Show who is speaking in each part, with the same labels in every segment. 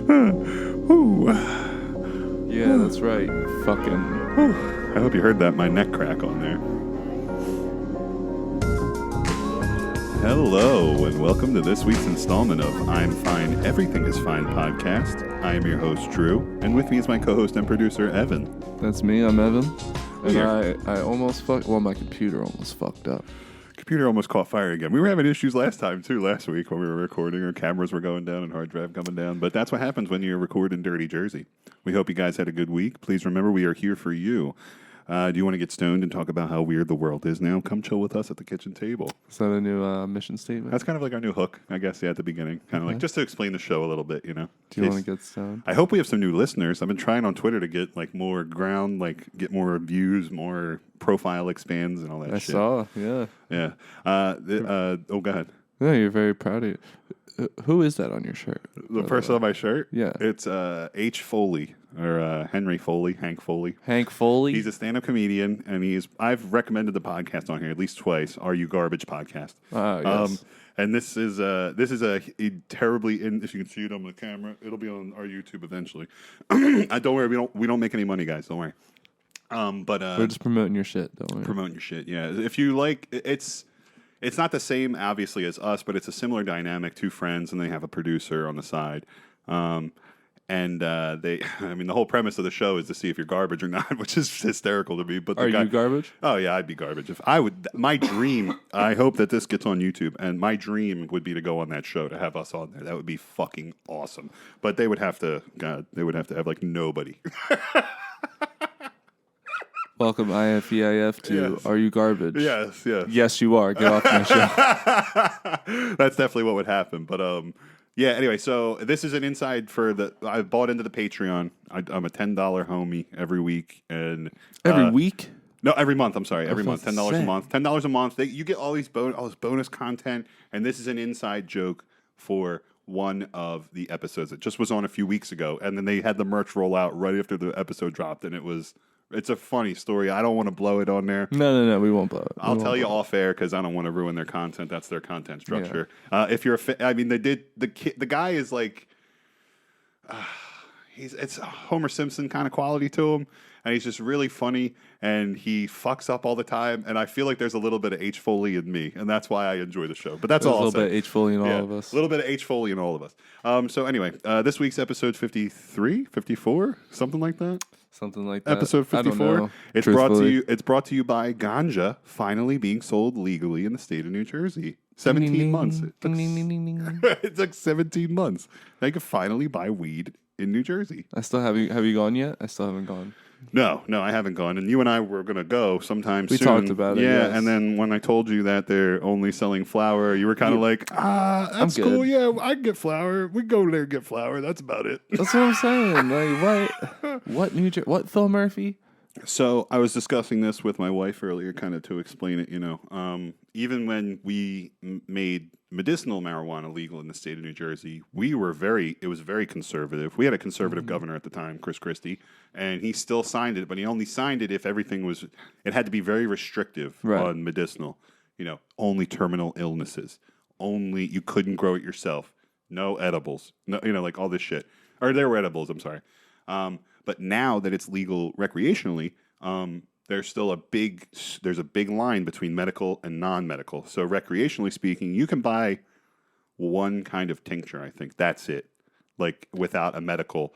Speaker 1: Ooh.
Speaker 2: Yeah, that's right. Fucking.
Speaker 1: Ooh. I hope you heard that, my neck crack on there. Hello, and welcome to this week's installment of I'm Fine, Everything is Fine podcast. I am your host, Drew, and with me is my co-host and producer, Evan.
Speaker 2: That's me, I'm Evan. And
Speaker 1: Yeah.
Speaker 2: I almost fucked. Well, my computer almost fucked up.
Speaker 1: Computer almost caught fire again. We were having issues last week when we were recording. Our cameras were going down and hard drive coming down. But that's what happens when you record in dirty Jersey. We hope you guys had a good week. Please remember we are here for you. Do you want to get stoned and talk about how weird the world is now? Come chill with us at the kitchen table.
Speaker 2: Is that a new mission statement?
Speaker 1: That's kind of like our new hook, I guess, at the beginning. Kind of like just to explain the show a little bit, you know.
Speaker 2: Do you want to get stoned?
Speaker 1: I hope we have some new listeners. I've been trying on Twitter to get like more ground, like get more views, more profile expands and all that shit.
Speaker 2: I saw, yeah.
Speaker 1: Yeah. Go ahead.
Speaker 2: No, you're very proud of it. Who is that on your shirt?
Speaker 1: The first on my shirt?
Speaker 2: Yeah.
Speaker 1: It's H. Foley, or Henry Foley, Hank Foley.
Speaker 2: Hank Foley?
Speaker 1: He's a stand-up comedian, and I've recommended the podcast on here at least twice, Are You Garbage podcast.
Speaker 2: Oh, yes.
Speaker 1: And this is a terribly, if you can see it on the camera, it'll be on our YouTube eventually. Don't worry, we don't make any money, guys, don't worry. But
Speaker 2: we're just promoting your shit, don't worry.
Speaker 1: Promoting your shit, yeah. If you like, it's not the same, obviously, as us, but it's a similar dynamic. Two friends, and they have a producer on the side. The whole premise of the show is to see if you're garbage or not, which is hysterical to me. But
Speaker 2: you garbage?
Speaker 1: Oh, yeah, I'd be garbage. If I would, my dream, I hope that this gets on YouTube, and my dream would be to go on that show, to have us on there. That would be fucking awesome. But they would have to have, like, nobody.
Speaker 2: Welcome, IFEIF, to
Speaker 1: Yes.
Speaker 2: Are You Garbage?
Speaker 1: Yes.
Speaker 2: Yes, you are. Get off my show.
Speaker 1: That's definitely what would happen. But yeah. Anyway, so this is an inside for I bought into the Patreon. I'm a $10 homie every week, and
Speaker 2: Every week?
Speaker 1: no, every month. I'm sorry, every month. $10 a
Speaker 2: sick.
Speaker 1: month. $10 a month. You get all this bonus content, and this is an inside joke for one of the episodes. It just was on a few weeks ago, and then they had the merch roll out right after the episode dropped, and it's a funny story. I don't want to blow it on there.
Speaker 2: No, we won't blow it.
Speaker 1: I'll tell you off air because I don't want to ruin their content. That's their content structure. Yeah. If you're the guy is like, it's a Homer Simpson kind of quality to him, and he's just really funny, and he fucks up all the time, and I feel like there's a little bit of H. Foley in me, and that's why I enjoy the show. But that's all I'll say.
Speaker 2: A little bit of H. Foley in all of us.
Speaker 1: A little bit of H. Foley in all of us. So anyway, this week's episode 53, 54, something like that.
Speaker 2: Something like that.
Speaker 1: Episode 54.
Speaker 2: I don't know.
Speaker 1: It's brought to you by ganja finally being sold legally in the state of New Jersey. 17 months. It took 17 months. They could finally buy weed in New Jersey.
Speaker 2: Have you gone yet? I still haven't gone.
Speaker 1: No, I haven't gone. And you and I were going to go sometime soon.
Speaker 2: We talked about it.
Speaker 1: Yeah,
Speaker 2: yes.
Speaker 1: and then when I told you that they're only selling flour, you were kind of like, that's cool. Yeah, I can get flour. We can go there and get flour. That's about it.
Speaker 2: That's what I'm saying. Like, what Phil Murphy?
Speaker 1: So I was discussing this with my wife earlier, kind of to explain it. Even when we made medicinal marijuana legal in the state of New Jersey, it was very conservative. We had a conservative governor at the time, Chris Christie, and he still signed it, but he only signed it if it had to be very restrictive on medicinal. Only terminal illnesses. Only you couldn't grow it yourself. No edibles. No, like all this shit. Or there were edibles. I'm sorry. But now that it's legal recreationally, there's a big line between medical and non-medical. So recreationally speaking, you can buy one kind of tincture. I think that's it. Like without a medical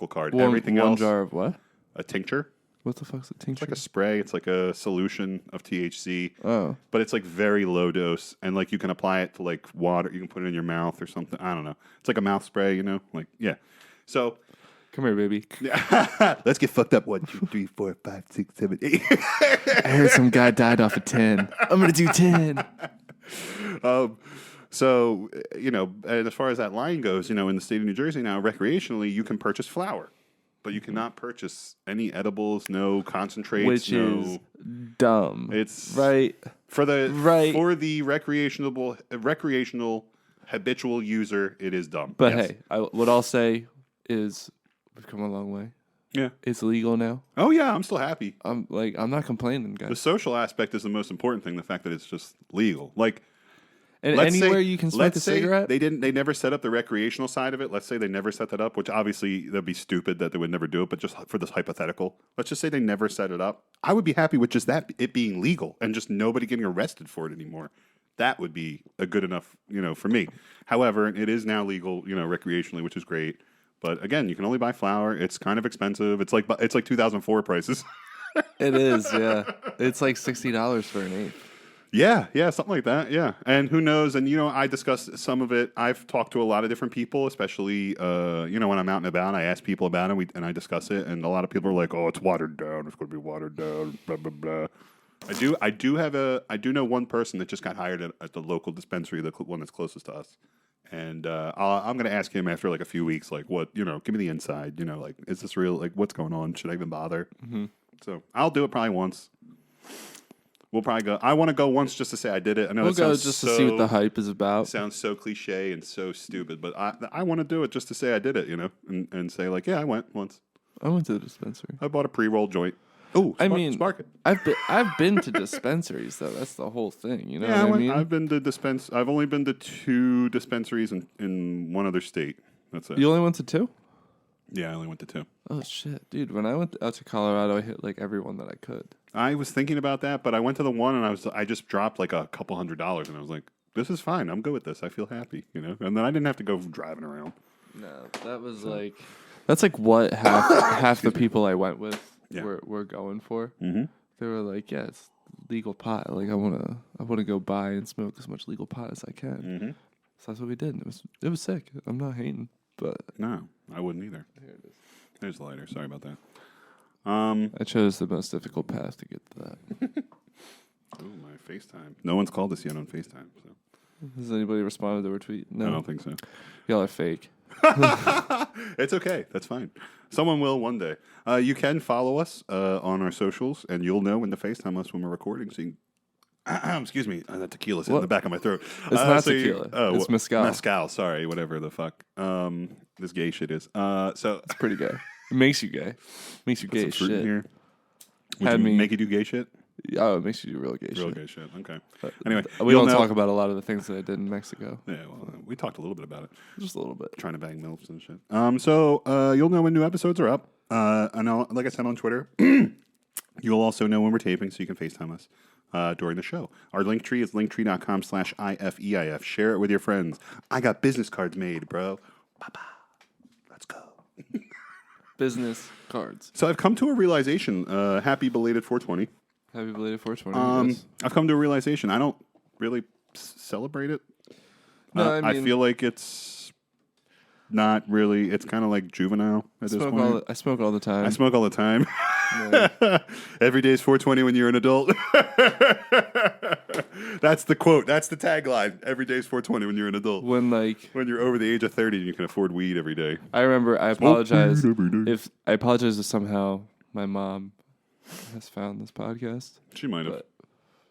Speaker 1: card. Everything else.
Speaker 2: One jar of what?
Speaker 1: A tincture.
Speaker 2: What the fuck's a tincture?
Speaker 1: It's like a spray. It's like a solution of THC.
Speaker 2: Oh.
Speaker 1: But it's like very low dose, and like you can apply it to like water. You can put it in your mouth or something. I don't know. It's like a mouth spray. Like yeah. So.
Speaker 2: Come here, baby.
Speaker 1: Let's get fucked up. 1, 2, 3, 4, 5, 6, 7, 8.
Speaker 2: I heard some guy died off of 10. I'm going to do 10.
Speaker 1: So, and as far as that line goes, in the state of New Jersey now, recreationally, you can purchase flour. But you cannot purchase any edibles, no concentrates.
Speaker 2: Which is dumb.
Speaker 1: It's
Speaker 2: right.
Speaker 1: For the recreational habitual user, it is dumb.
Speaker 2: But hey, what I'll say is we've come a long way.
Speaker 1: Yeah.
Speaker 2: It's legal now.
Speaker 1: Oh yeah, I'm still happy.
Speaker 2: I'm not complaining, guys.
Speaker 1: The social aspect is the most important thing, the fact that it's just legal. Like
Speaker 2: And
Speaker 1: Let's
Speaker 2: anywhere
Speaker 1: say,
Speaker 2: you can smoke
Speaker 1: let's
Speaker 2: a
Speaker 1: say
Speaker 2: cigarette?
Speaker 1: they never set up the recreational side of it. Let's say they never set that up, which obviously that'd be stupid that they would never do it. But just for this hypothetical, let's just say they never set it up. I would be happy with just that it being legal and just nobody getting arrested for it anymore. That would be a good enough, for me. However, it is now legal, recreationally, which is great. But again, you can only buy flower. It's kind of expensive. It's like 2004 prices.
Speaker 2: It is, yeah. It's like $60 for an eighth.
Speaker 1: Yeah, something like that. Yeah, and who knows? And I discussed some of it. I've talked to a lot of different people, especially when I'm out and about. I ask people about it, and I discuss it, and a lot of people are like, "Oh, it's watered down. It's going to be watered down." Blah blah blah. I do know one person that just got hired at the local dispensary, the one that's closest to us, and I'm going to ask him after like a few weeks, like, what give me the inside. Like, is this real? Like, what's going on? Should I even bother? Mm-hmm. So I'll do it probably once. We'll probably go. I want to go once just to say I did it. I know
Speaker 2: We'll go just to see what the hype is about.
Speaker 1: Sounds so cliche and so stupid, but I want to do it just to say I did it, and say like, yeah, I went once.
Speaker 2: I went to the dispensary.
Speaker 1: I bought a pre-roll joint. Oh, spark it.
Speaker 2: I've been to dispensaries though. That's the whole thing. You know
Speaker 1: Yeah,
Speaker 2: what I mean?
Speaker 1: I've been to I've only been to 2 dispensaries in one other state. That's it.
Speaker 2: You only went to 2?
Speaker 1: Yeah, I only went to 2.
Speaker 2: Oh shit, dude! When I went out to Colorado, I hit like everyone that I could.
Speaker 1: I was thinking about that, but I went to the one and I just dropped like a couple $100, and I was like, this is fine. I'm good with this. I feel happy, And then I didn't have to go driving around.
Speaker 2: No, that was that's like what half the people I went with were going for.
Speaker 1: Mm-hmm.
Speaker 2: They were like, yeah, it's legal pot. Like I wanna go buy and smoke as much legal pot as I can.
Speaker 1: Mm-hmm.
Speaker 2: So that's what we did. It was sick. I'm not hating, but
Speaker 1: no, I wouldn't either. Here it is. There's the lighter. Sorry about that.
Speaker 2: I chose the most difficult path to get to that.
Speaker 1: Oh, my FaceTime. No one's called us yet on FaceTime. So.
Speaker 2: Has anybody responded to our tweet? No.
Speaker 1: I don't think so.
Speaker 2: Y'all are fake.
Speaker 1: It's okay. That's fine. Someone will one day. You can follow us on our socials, and you'll know when to FaceTime us when we're recording. So you can, excuse me, that tequila's in the back of my throat.
Speaker 2: It's not tequila. It's mezcal.
Speaker 1: Mezcal, sorry, whatever the fuck. This gay shit is. So
Speaker 2: it's pretty gay. It makes you gay. Makes you gay as shit.
Speaker 1: Here. Make you do gay shit?
Speaker 2: Oh, it makes you do real gay shit.
Speaker 1: Real gay shit. Okay. Anyway,
Speaker 2: we don't talk about a lot of the things that I did in Mexico.
Speaker 1: Yeah, well, we talked a little bit about it.
Speaker 2: Just a little bit.
Speaker 1: Trying to bang MILFs and shit. So you'll know when new episodes are up. And like I said on Twitter, you'll also know when we're taping, so you can FaceTime us during the show. Our link tree is linktree.com/IFEIF. Share it with your friends. I got business cards made, bro. Bye-bye. Let's go.
Speaker 2: Business cards.
Speaker 1: So I've come to a realization. Happy belated 420.
Speaker 2: Happy belated 420.
Speaker 1: I've come to a realization. I don't really celebrate it.
Speaker 2: No, I mean,
Speaker 1: I feel like it's not really. It's kind of like juvenile at this point.
Speaker 2: I smoke all the time.
Speaker 1: I smoke all the time.
Speaker 2: Yeah.
Speaker 1: Every day is 420 when you're an adult. That's the quote. That's the tagline. Every day is 420 when you're an adult.
Speaker 2: When
Speaker 1: you're over the age of 30 and you can afford weed every day.
Speaker 2: I remember. I apologize if somehow my mom has found this podcast.
Speaker 1: She might have.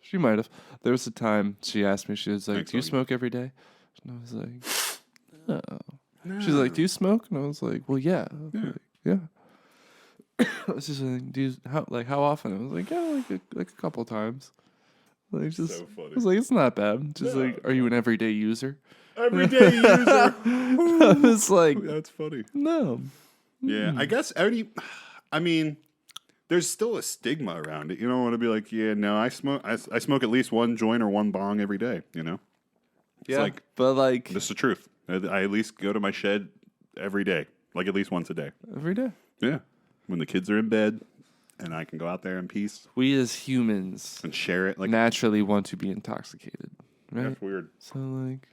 Speaker 2: She might have. There was a time she asked me. She was like, "Do you smoke every day?" And I was like, "No." She's like, "Do you smoke?" And I was like, "Well, yeah." Like, yeah. She's like, how often? I was like, yeah, like a couple times. Like, just, so funny. I was like, it's not bad. Just like, are you an everyday user?
Speaker 1: Everyday user.
Speaker 2: I was like,
Speaker 1: that's funny.
Speaker 2: No.
Speaker 1: Yeah, I guess I mean, there's still a stigma around it. You don't want to be like, yeah, no, I smoke at least one joint or one bong every day. It's like,
Speaker 2: but like,
Speaker 1: this is the truth. I at least go to my shed every day, like at least once a day.
Speaker 2: Every day.
Speaker 1: Yeah. When the kids are in bed and I can go out there in peace.
Speaker 2: We as humans
Speaker 1: and share it. Like
Speaker 2: naturally want to be intoxicated. Right?
Speaker 1: That's weird.
Speaker 2: So like,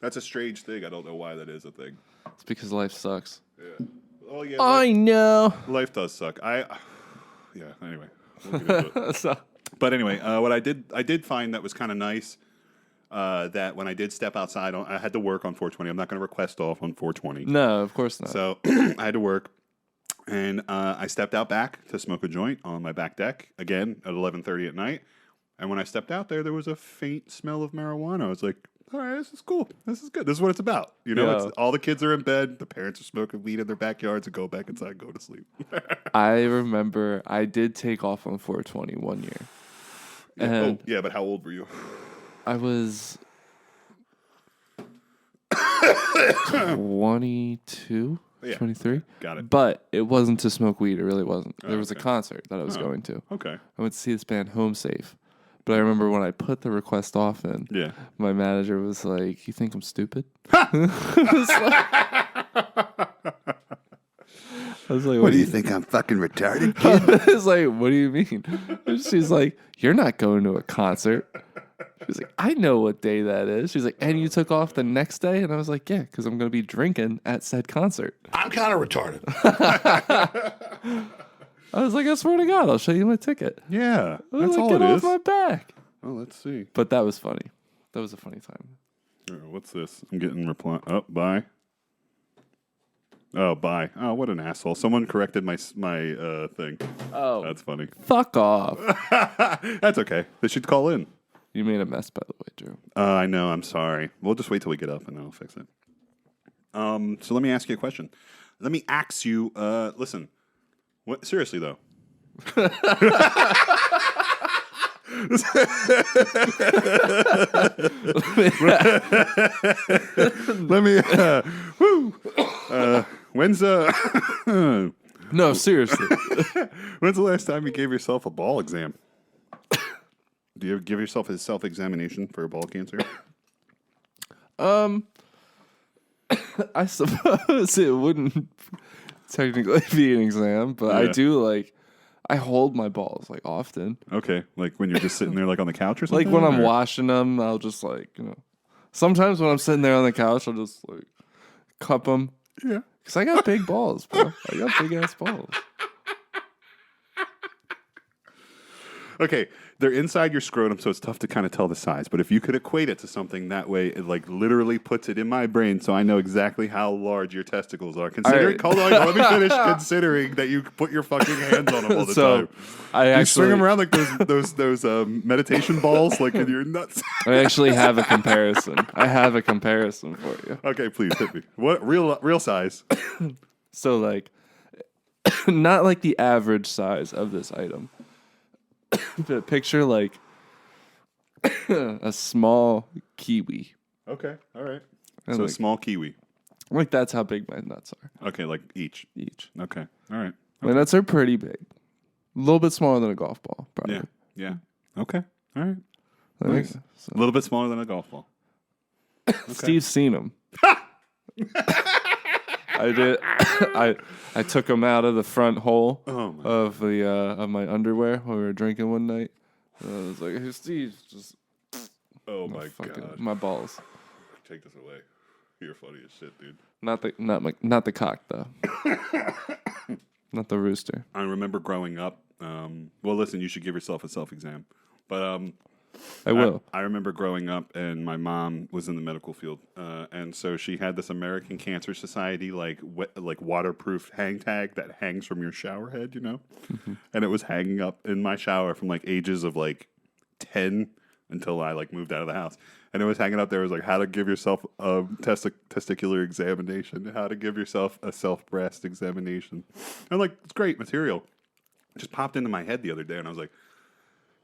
Speaker 1: that's a strange thing. I don't know why that is a thing.
Speaker 2: It's because life sucks.
Speaker 1: Yeah. Oh yeah.
Speaker 2: I know.
Speaker 1: Life does suck. Yeah. Anyway. We'll get into it. But anyway, what I did find that was kind of nice. That when I did step outside, I had to work on 420. I'm not going to request off on 420.
Speaker 2: No, of course not.
Speaker 1: So I had to work, and I stepped out back to smoke a joint on my back deck again at 11:30 at night. And when I stepped out there was a faint smell of marijuana. I was like, all right, this is cool. This is good. This is what it's about. It's, all the kids are in bed. The parents are smoking weed in their backyards and go back inside and go to sleep.
Speaker 2: I remember I did take off on 420 one year.
Speaker 1: Yeah. But how old were you?
Speaker 2: I was 22,
Speaker 1: Yeah.
Speaker 2: 23.
Speaker 1: Got it.
Speaker 2: But it wasn't to smoke weed. It really wasn't. There was a
Speaker 1: okay.
Speaker 2: concert that I was going to.
Speaker 1: Okay.
Speaker 2: I went to see this band Home Safe. But I remember when I put the request off in,
Speaker 1: Yeah.
Speaker 2: my manager was like, "You think I'm stupid?" I was like,
Speaker 1: What do you think? I'm fucking retarded, kid?
Speaker 2: I was like, "What do you mean?" And she's like, "You're not going to a concert." She's like, "I know what day that is." She's like, "And you took off the next day?" And I was like, "Yeah, because I'm going to be drinking at said concert."
Speaker 3: I'm kind of retarded.
Speaker 2: I was like, "I swear to God, I'll show you my ticket."
Speaker 1: Yeah.
Speaker 2: I was
Speaker 1: That's
Speaker 2: like,
Speaker 1: all
Speaker 2: "Get
Speaker 1: it
Speaker 2: off
Speaker 1: is.
Speaker 2: my back."
Speaker 1: Oh, let's see.
Speaker 2: But that was funny. That was a funny time.
Speaker 1: What's this? I'm getting reply. Oh, bye. Oh, bye. Oh, what an asshole. Someone corrected my thing.
Speaker 2: Oh,
Speaker 1: That's funny.
Speaker 2: fuck off.
Speaker 1: That's okay. They should call in.
Speaker 2: You made a mess, by the way, Drew.
Speaker 1: I know. I'm sorry. We'll just wait till we get up and then I'll fix it. So let me ask you a question. Let me ask you. Listen. What? Seriously though. Let me. Woo. When's
Speaker 2: No, seriously.
Speaker 1: When's the last time you gave yourself a ball exam? Do you give yourself a self-examination for ball cancer?
Speaker 2: I suppose it wouldn't technically be an exam, but I
Speaker 1: Yeah.
Speaker 2: do I hold my balls often.
Speaker 1: Okay, like when you're just sitting there on the couch or something?
Speaker 2: Like when I'm
Speaker 1: or-
Speaker 2: washing them, I'll just sometimes when I'm sitting there on the couch, I'll just cup them.
Speaker 1: Yeah.
Speaker 2: Because I got big balls, bro. I got big ass balls.
Speaker 1: Okay, they're inside your scrotum, so it's tough to kind of tell the size. But if you could equate it to something that way, it literally puts it in my brain, so I know exactly how large your testicles are. Considering, hold on, let me finish. Considering that you put your fucking hands on them all the time, you swing them around like those meditation balls, like in your nuts.
Speaker 2: I actually have a comparison. I have a comparison for you.
Speaker 1: Okay, please hit me. What real size?
Speaker 2: So not like the average size of this item. But picture a small kiwi.
Speaker 1: Okay, all right.
Speaker 2: And
Speaker 1: So a small kiwi.
Speaker 2: That's how big my nuts are.
Speaker 1: Okay, like each. Okay, all right.
Speaker 2: My nuts are pretty big. A little bit smaller than a golf ball, probably.
Speaker 1: Yeah. Okay, all right.
Speaker 2: I think
Speaker 1: Nice.
Speaker 2: so.
Speaker 1: A little bit smaller than a golf ball.
Speaker 2: Steve's seen them. I did. I took them out of the front hole of my underwear when we were drinking one night. And I was like, "Hey, Steve, just
Speaker 1: Oh my god!
Speaker 2: my balls."
Speaker 1: Take this away. You're funny as shit, dude.
Speaker 2: Not the cock though. Not the rooster.
Speaker 1: I remember growing up. Well, listen, you should give yourself a self-exam. But
Speaker 2: I will.
Speaker 1: I remember growing up, and my mom was in the medical field, and so she had this American Cancer Society waterproof hang tag that hangs from your shower head,
Speaker 2: Mm-hmm.
Speaker 1: and it was hanging up in my shower from ages of 10 until I moved out of the house, and it was hanging up there. It was how to give yourself a testicular examination, how to give yourself a self-breast examination. I'm like, it's great material. It just popped into my head the other day, and I was like,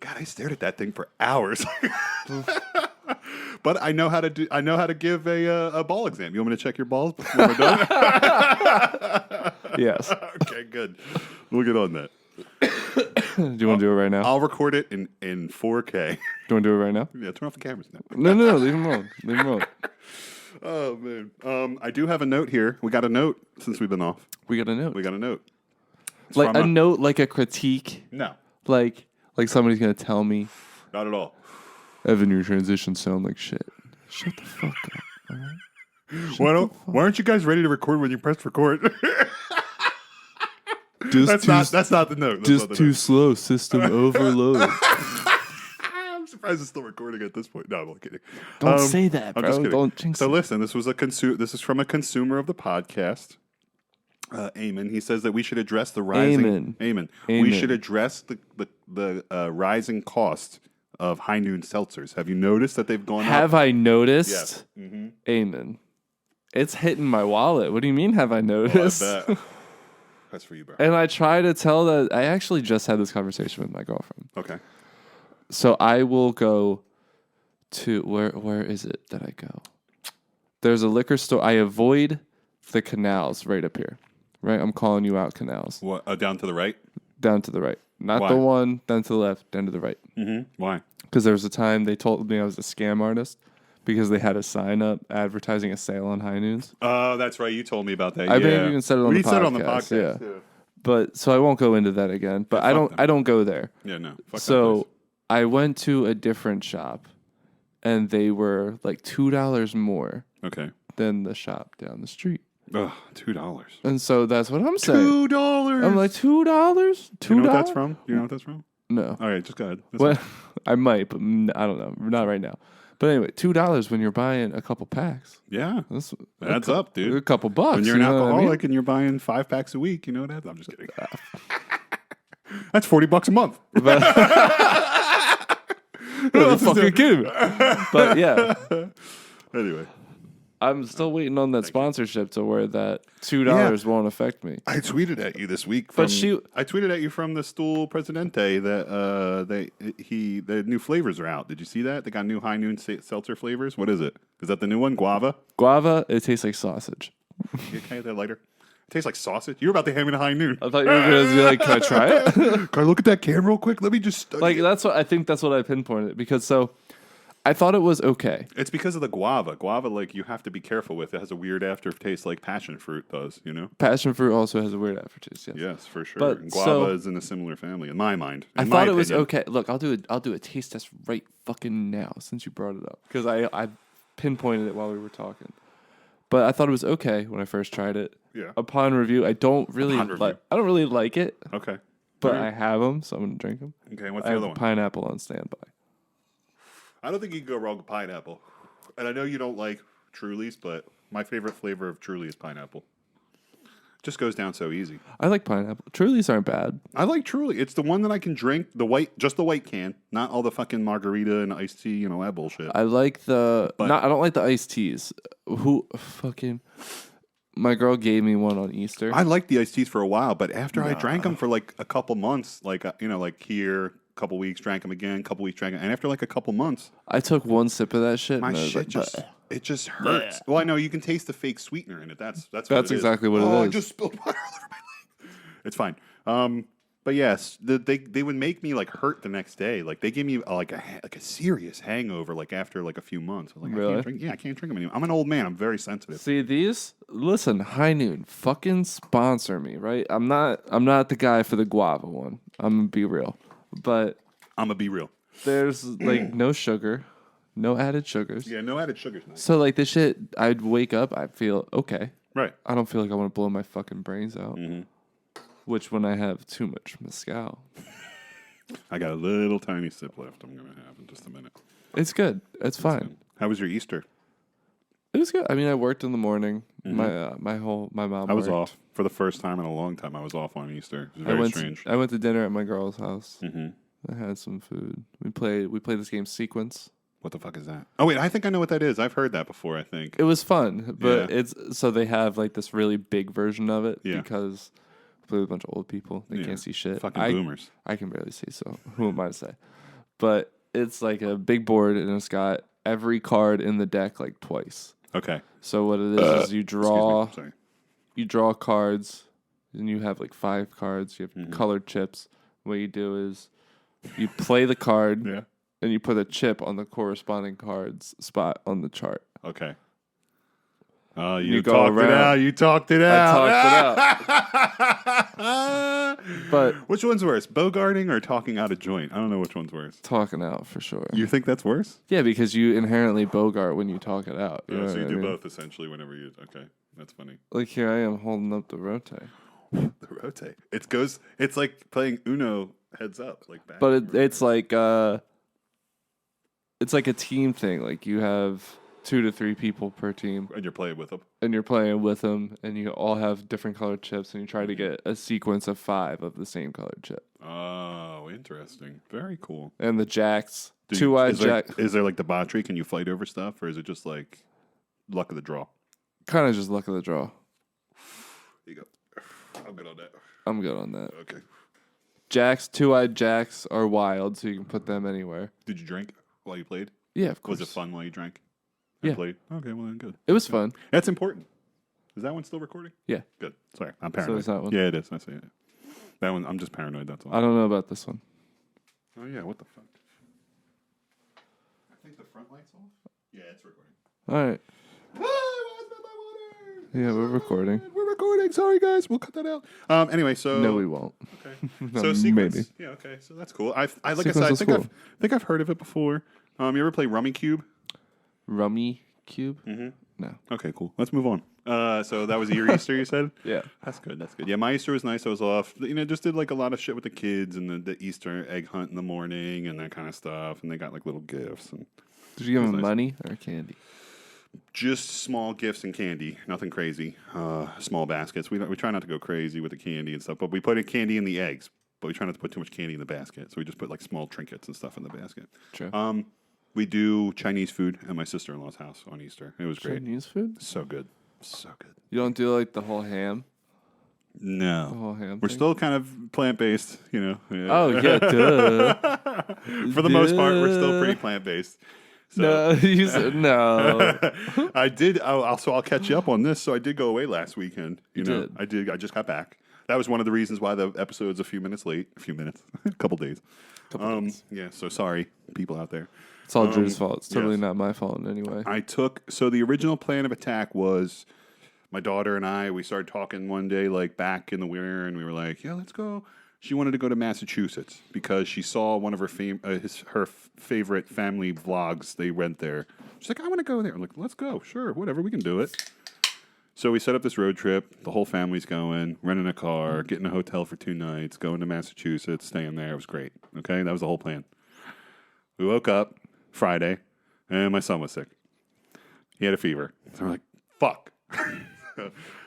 Speaker 1: God, I stared at that thing for hours. But I know how to give a ball exam. You want me to check your balls before we're done?
Speaker 2: Yes.
Speaker 1: Okay, good. We'll get on that.
Speaker 2: Do you want to do it right now?
Speaker 1: I'll record it in 4K.
Speaker 2: Do you want to do it right now?
Speaker 1: Yeah, turn off the cameras now.
Speaker 2: No. Leave him alone. Leave him alone.
Speaker 1: Oh man. I do have a note here. We got a note since we've been off.
Speaker 2: We got a note.
Speaker 1: We got a note. It's
Speaker 2: Like
Speaker 1: from
Speaker 2: a note, like a critique.
Speaker 1: No,
Speaker 2: Like somebody's gonna tell me,
Speaker 1: not at all.
Speaker 2: Evan, your transitions sound like shit. Shut the fuck up. All right?
Speaker 1: Why aren't you guys ready to record when you press record?
Speaker 2: Just
Speaker 1: That's not the note. That's not the
Speaker 2: too
Speaker 1: note.
Speaker 2: slow. System overload.
Speaker 1: I'm surprised it's still recording at this point. No, I'm not kidding.
Speaker 2: Don't say that,
Speaker 1: I'm
Speaker 2: bro.
Speaker 1: just kidding.
Speaker 2: Don't jinx
Speaker 1: So
Speaker 2: it.
Speaker 1: listen, this is from a consumer of the podcast. Eamon. He says that we should address the rising. Eamon. We should address the rising cost of HighNoon seltzers. Have you noticed that they've gone up?
Speaker 2: Have I noticed?
Speaker 1: Yes. Mm-hmm.
Speaker 2: Amen. It's hitting my wallet. What do you mean? Have I
Speaker 1: Oh,
Speaker 2: noticed?
Speaker 1: I bet. That's for you, bro.
Speaker 2: And I try to tell that. I actually just had this conversation with my girlfriend.
Speaker 1: Okay.
Speaker 2: So I will go to where is it that I go? There's a liquor store. I avoid the canals right up here. Right? I'm calling you out, canals.
Speaker 1: What? Down to the right?
Speaker 2: Down to the right. Not
Speaker 1: Why?
Speaker 2: the one, down to the left, down to the right.
Speaker 1: Mm-hmm. Why?
Speaker 2: Because there was a time they told me I was a scam artist because they had a sign up advertising a sale on HighNoons.
Speaker 1: Oh, that's right. You told me about that.
Speaker 2: I may have even said it on the podcast.
Speaker 1: We said it on the podcast.
Speaker 2: Yeah.
Speaker 1: Too.
Speaker 2: But so I won't go into that again. But
Speaker 1: Yeah,
Speaker 2: I don't go there.
Speaker 1: Yeah, no. Fuck
Speaker 2: So
Speaker 1: that place.
Speaker 2: I went to a different shop, and they were like $2 more
Speaker 1: Okay.
Speaker 2: than the shop down the street.
Speaker 1: Ugh, $2.
Speaker 2: And so that's what I'm saying.
Speaker 1: $2.
Speaker 2: I'm like, $2? $2?
Speaker 1: You know what that's from? You know what that's from?
Speaker 2: No.
Speaker 1: All right, just go ahead. That's
Speaker 2: Well,
Speaker 1: fine.
Speaker 2: I might, but I don't know. Not right now. But anyway, $2 when you're buying a couple packs.
Speaker 1: Yeah.
Speaker 2: That's
Speaker 1: Adds up, dude.
Speaker 2: A couple bucks.
Speaker 1: When you're an
Speaker 2: you know what I mean?
Speaker 1: alcoholic and you're buying 5 packs a week, you know what that? I'm just kidding. That's $40 a month.
Speaker 2: But you're fucking kidding me. But yeah,
Speaker 1: Anyway,
Speaker 2: I'm still waiting on that sponsorship to where that $2 won't affect me.
Speaker 1: I tweeted at you this week.
Speaker 2: But
Speaker 1: I tweeted at you from the Stool Presidente that the new flavors are out. Did you see that? They got new HighNoon seltzer flavors. What is it? Is that the new one? Guava?
Speaker 2: Guava, it tastes like sausage.
Speaker 1: Can I get that lighter? It tastes like sausage. You're about to hand me the HighNoon.
Speaker 2: I thought you were going to be like, can I try it?
Speaker 1: Can I look at that can real quick? Let me just study
Speaker 2: Like,
Speaker 1: it.
Speaker 2: that's what I pinpointed because so I thought it was okay.
Speaker 1: It's because of the guava. Guava, like, you have to be careful with. It has a weird aftertaste like passion fruit does, you know?
Speaker 2: Passion fruit also has a weird aftertaste. Yes.
Speaker 1: Yes, for sure.
Speaker 2: But
Speaker 1: And guava
Speaker 2: so-
Speaker 1: is in a similar family, in my mind.
Speaker 2: I
Speaker 1: In
Speaker 2: thought
Speaker 1: my
Speaker 2: it was
Speaker 1: opinion.
Speaker 2: okay. Look, I'll do a taste test right fucking now since you brought it up because I pinpointed it while we were talking. But I thought it was okay when I first tried it.
Speaker 1: Yeah.
Speaker 2: Upon review, I don't really
Speaker 1: Upon review.
Speaker 2: like it,
Speaker 1: Okay.
Speaker 2: but
Speaker 1: Alright.
Speaker 2: I have them, so I'm gonna drink them.
Speaker 1: Okay, what's
Speaker 2: I
Speaker 1: the
Speaker 2: have
Speaker 1: other one?
Speaker 2: pineapple on standby.
Speaker 1: I don't think you can go wrong with pineapple. And I know you don't like Truly's, but my favorite flavor of Truly is pineapple. Just goes down so easy.
Speaker 2: I like pineapple. Truly's aren't bad.
Speaker 1: I like Truly. It's the one that I can drink, just the white can, not all the fucking margarita and iced tea and all that bullshit.
Speaker 2: I like I don't like the iced teas. My girl gave me one on Easter.
Speaker 1: I liked the iced teas for a while, but after I drank them for like a couple months, like, like here, a couple weeks, drank them again, couple weeks, drank them. And after like a couple months,
Speaker 2: I took one sip of that shit.
Speaker 1: my
Speaker 2: and I was
Speaker 1: shit
Speaker 2: like,
Speaker 1: just,
Speaker 2: "Bleh."
Speaker 1: it just hurts. Well, I know you can taste the fake sweetener in it. That's what
Speaker 2: That's
Speaker 1: it
Speaker 2: exactly
Speaker 1: is.
Speaker 2: what it
Speaker 1: I
Speaker 2: is.
Speaker 1: just spilled water all over my leg. It's fine. But yes, they would make me like hurt the next day. Like they give me like a serious hangover like after like a few months. I was like,
Speaker 2: Really?
Speaker 1: I can't drink them anymore. I'm an old man. I'm very sensitive.
Speaker 2: See these? Listen, HighNoon, fucking sponsor me, right? I'm not the guy for the guava one. I'm gonna be real, but
Speaker 1: I'm gonna be real.
Speaker 2: there's like no sugar, no added sugars.
Speaker 1: Yeah, no added sugars. Nice.
Speaker 2: So like this shit, I'd wake up, I feel okay.
Speaker 1: Right.
Speaker 2: I don't feel like I want to blow my fucking brains out.
Speaker 1: Mm-hmm.
Speaker 2: Which when I have too much mezcal,
Speaker 1: I got a little tiny sip left. I'm gonna have in just a minute.
Speaker 2: it's good. It's fine.
Speaker 1: How was your Easter?
Speaker 2: It was good. I mean, I worked in the morning. My mom.
Speaker 1: I was
Speaker 2: worked.
Speaker 1: off for the first time in a long time. I was off on Easter. It was
Speaker 2: I
Speaker 1: very
Speaker 2: went.
Speaker 1: strange.
Speaker 2: I went to dinner at my girl's house.
Speaker 1: Mm-hmm.
Speaker 2: I had some food. We played this game Sequence.
Speaker 1: What the fuck is that? Oh wait, I think I know what that is. I've heard that before. I think.
Speaker 2: It was fun, but
Speaker 1: Yeah.
Speaker 2: it's so they have like this really big version of it
Speaker 1: Yeah.
Speaker 2: because we play with a bunch of old people. They
Speaker 1: Yeah.
Speaker 2: can't see shit.
Speaker 1: Fucking boomers.
Speaker 2: I can barely see, so who am I to say? But it's like a big board and it's got every card in the deck like twice.
Speaker 1: Okay.
Speaker 2: So what it is you draw
Speaker 1: Excuse me. Sorry.
Speaker 2: you draw cards and you have like 5 cards. You have
Speaker 1: Mm-hmm.
Speaker 2: colored chips. What you do is you play the card
Speaker 1: Yeah.
Speaker 2: and you put a chip on the corresponding card's spot on the chart.
Speaker 1: Okay. Oh,
Speaker 2: You go
Speaker 1: talked it
Speaker 2: around.
Speaker 1: out. You talked it
Speaker 2: I
Speaker 1: out.
Speaker 2: talked it out. But
Speaker 1: Which one's worse, bogarting or talking out a joint? I don't know which one's worse.
Speaker 2: talking out for sure.
Speaker 1: You think that's worse?
Speaker 2: Yeah, because you inherently bogart when you talk it out. You know
Speaker 1: So
Speaker 2: what
Speaker 1: you
Speaker 2: I
Speaker 1: do
Speaker 2: mean?
Speaker 1: both essentially whenever you. Okay, that's funny.
Speaker 2: Like here I am holding up the rote.
Speaker 1: The rotate. It's like playing Uno heads up, like back.
Speaker 2: But it's like a team thing. Like you have 2 to 3 people per team,
Speaker 1: and you're playing with them.
Speaker 2: and you're playing with them, and you all have different colored chips, and you try to get a sequence of 5 of the same colored chip.
Speaker 1: Oh, interesting. Very cool.
Speaker 2: And the jacks, 2-eyed jack,
Speaker 1: Is there like debauchery? Can you fight over stuff, or is it just like luck of the draw?
Speaker 2: kind of just luck of the draw.
Speaker 1: There you go. I'm good on that.
Speaker 2: I'm good on that.
Speaker 1: Okay.
Speaker 2: Jacks, 2-eyed jacks are wild, so you can put them anywhere.
Speaker 1: Did you drink while you played?
Speaker 2: Yeah, of course.
Speaker 1: Was it fun while you drank?
Speaker 2: Yeah.
Speaker 1: Played? Okay, well then good.
Speaker 2: It was fun.
Speaker 1: That's important. Is that one still recording?
Speaker 2: Yeah.
Speaker 1: Good. Sorry, I'm paranoid.
Speaker 2: So is that one?
Speaker 1: Yeah, it is. I see it. That one, I'm just paranoid. That's all.
Speaker 2: I don't know about this one.
Speaker 1: Oh yeah, what the fuck? I think the front light's off. Yeah, it's recording.
Speaker 2: All right.
Speaker 1: Ah, I spilled my water.
Speaker 2: Yeah, we're recording.
Speaker 1: We're recording. Sorry, guys. We'll cut that out. Anyway, so
Speaker 2: No, we won't.
Speaker 1: Okay. So sequence.
Speaker 2: Maybe.
Speaker 1: Yeah. Okay. So that's cool. Like I
Speaker 2: Sequence
Speaker 1: said,
Speaker 2: is cool.
Speaker 1: I think I've heard of it before. You ever play Rummy Cube?
Speaker 2: Rummy Cube?
Speaker 1: Mm-hmm.
Speaker 2: No.
Speaker 1: Okay, cool. Let's move on. So that was your Easter, you said?
Speaker 2: Yeah.
Speaker 1: That's good. That's good. Yeah, my Easter was nice. I was off. Just did like a lot of shit with the kids and the Easter egg hunt in the morning and that kind of stuff. And they got like little gifts. And
Speaker 2: Did you give them
Speaker 1: nice.
Speaker 2: money or candy?
Speaker 1: just small gifts and candy. Nothing crazy. Small baskets. We try not to go crazy with the candy and stuff, but we put candy in the eggs. But we try not to put too much candy in the basket. So we just put like small trinkets and stuff in the basket.
Speaker 2: True.
Speaker 1: We do Chinese food at my sister-in-law's house on Easter. It was great.
Speaker 2: Chinese food?
Speaker 1: So good. So good.
Speaker 2: You don't do like the whole ham? The
Speaker 1: No.
Speaker 2: whole ham
Speaker 1: We're
Speaker 2: thing?
Speaker 1: still kind of plant-based, Yeah.
Speaker 2: Oh, yeah, duh.
Speaker 1: For the most part, we're still pretty plant-based. So.
Speaker 2: No, you said no.
Speaker 1: I did. I'll catch you up on this. So I did go away last weekend.
Speaker 2: You
Speaker 1: know,
Speaker 2: did.
Speaker 1: I did. I just got back. That was one of the reasons why the episode's a few minutes late. A few minutes. A couple days.
Speaker 2: Days.
Speaker 1: Yeah. So sorry, people out there.
Speaker 2: It's all Drew's fault. It's totally
Speaker 1: yes.
Speaker 2: not my fault in any way.
Speaker 1: So the original plan of attack was my daughter and I. We started talking one day, like back in the winter, and we were like, "Yeah, let's go." She wanted to go to Massachusetts because she saw one of her favorite family vlogs. They went there. She's like, "I want to go there." I'm like, "Let's go. Sure, whatever. We can do it." So we set up this road trip. The whole family's going, renting a car, getting a hotel for 2 nights, going to Massachusetts, staying there. It was great. Okay, that was the whole plan. We woke up Friday, and my son was sick. He had a fever. So we're like, "Fuck."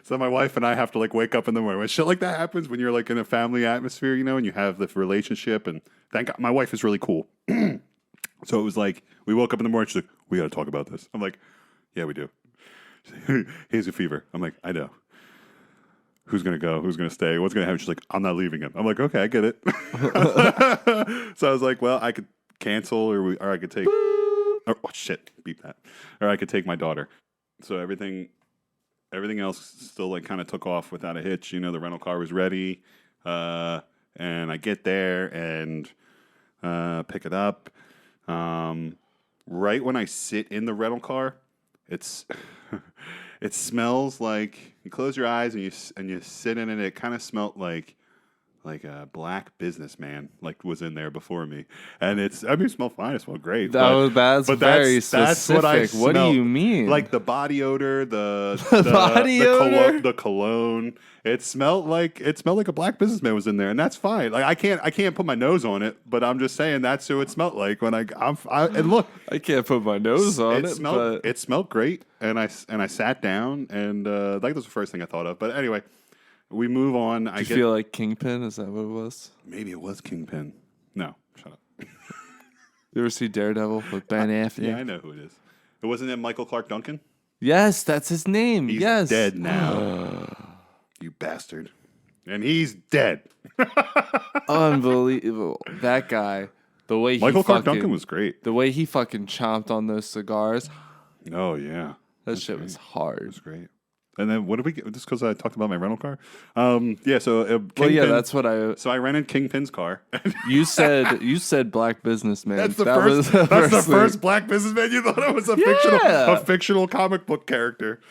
Speaker 1: So my wife and I have to like wake up in the morning. When shit like that happens, when you're like in a family atmosphere, and you have the relationship, and thank God my wife is really cool. So it was like, we woke up in the morning, she's like, "We got to talk about this." I'm like, "Yeah, we do." He has a fever. I'm like, "I know. Who's going to go? Who's going to stay? What's going to happen?" She's like, "I'm not leaving him." I'm like, "Okay, I get it." So I was like, well, I could cancel or I could take, beep that. Or I could take my daughter. So everything else still like kind of took off without a hitch. The rental car was ready. And I get there and pick it up. Right when I sit in the rental car, it smells like, you close your eyes and you sit in it. It kind of smelled like a black businessman was in there before me, and it smelled fine. It smelled great.
Speaker 2: That's very specific.
Speaker 1: That's what I smelled.
Speaker 2: What do you mean?
Speaker 1: Like the body odor, the
Speaker 2: body odor?
Speaker 1: The cologne. It smelled like a black businessman was in there, and that's fine. Like I can't put my nose on it, but I'm just saying that's who it smelled like when and look,
Speaker 2: I can't put my nose on it.
Speaker 1: It smelled great, and I sat down, and that was the first thing I thought of. But anyway. We move on.
Speaker 2: I feel like Kingpin? Is that what it was?
Speaker 1: Maybe it was Kingpin. No, shut up.
Speaker 2: You ever see Daredevil with Ben Affleck?
Speaker 1: Yeah, I know who it is. It wasn't it Michael Clark Duncan?
Speaker 2: Yes, that's his name.
Speaker 1: He's
Speaker 2: yes.
Speaker 1: dead now. You bastard. And he's dead.
Speaker 2: Unbelievable. That guy. The way
Speaker 1: Michael Clark Duncan was great.
Speaker 2: The way he fucking chomped on those cigars.
Speaker 1: Oh, yeah.
Speaker 2: That shit was hard.
Speaker 1: It was great. And then what did we get? Just because I talked about my rental car? Yeah, so Kingpin,
Speaker 2: well, yeah, that's what I...
Speaker 1: So I rented Kingpin's car.
Speaker 2: You said black businessman.
Speaker 1: That's the first black businessman. You thought it was a fictional comic book character.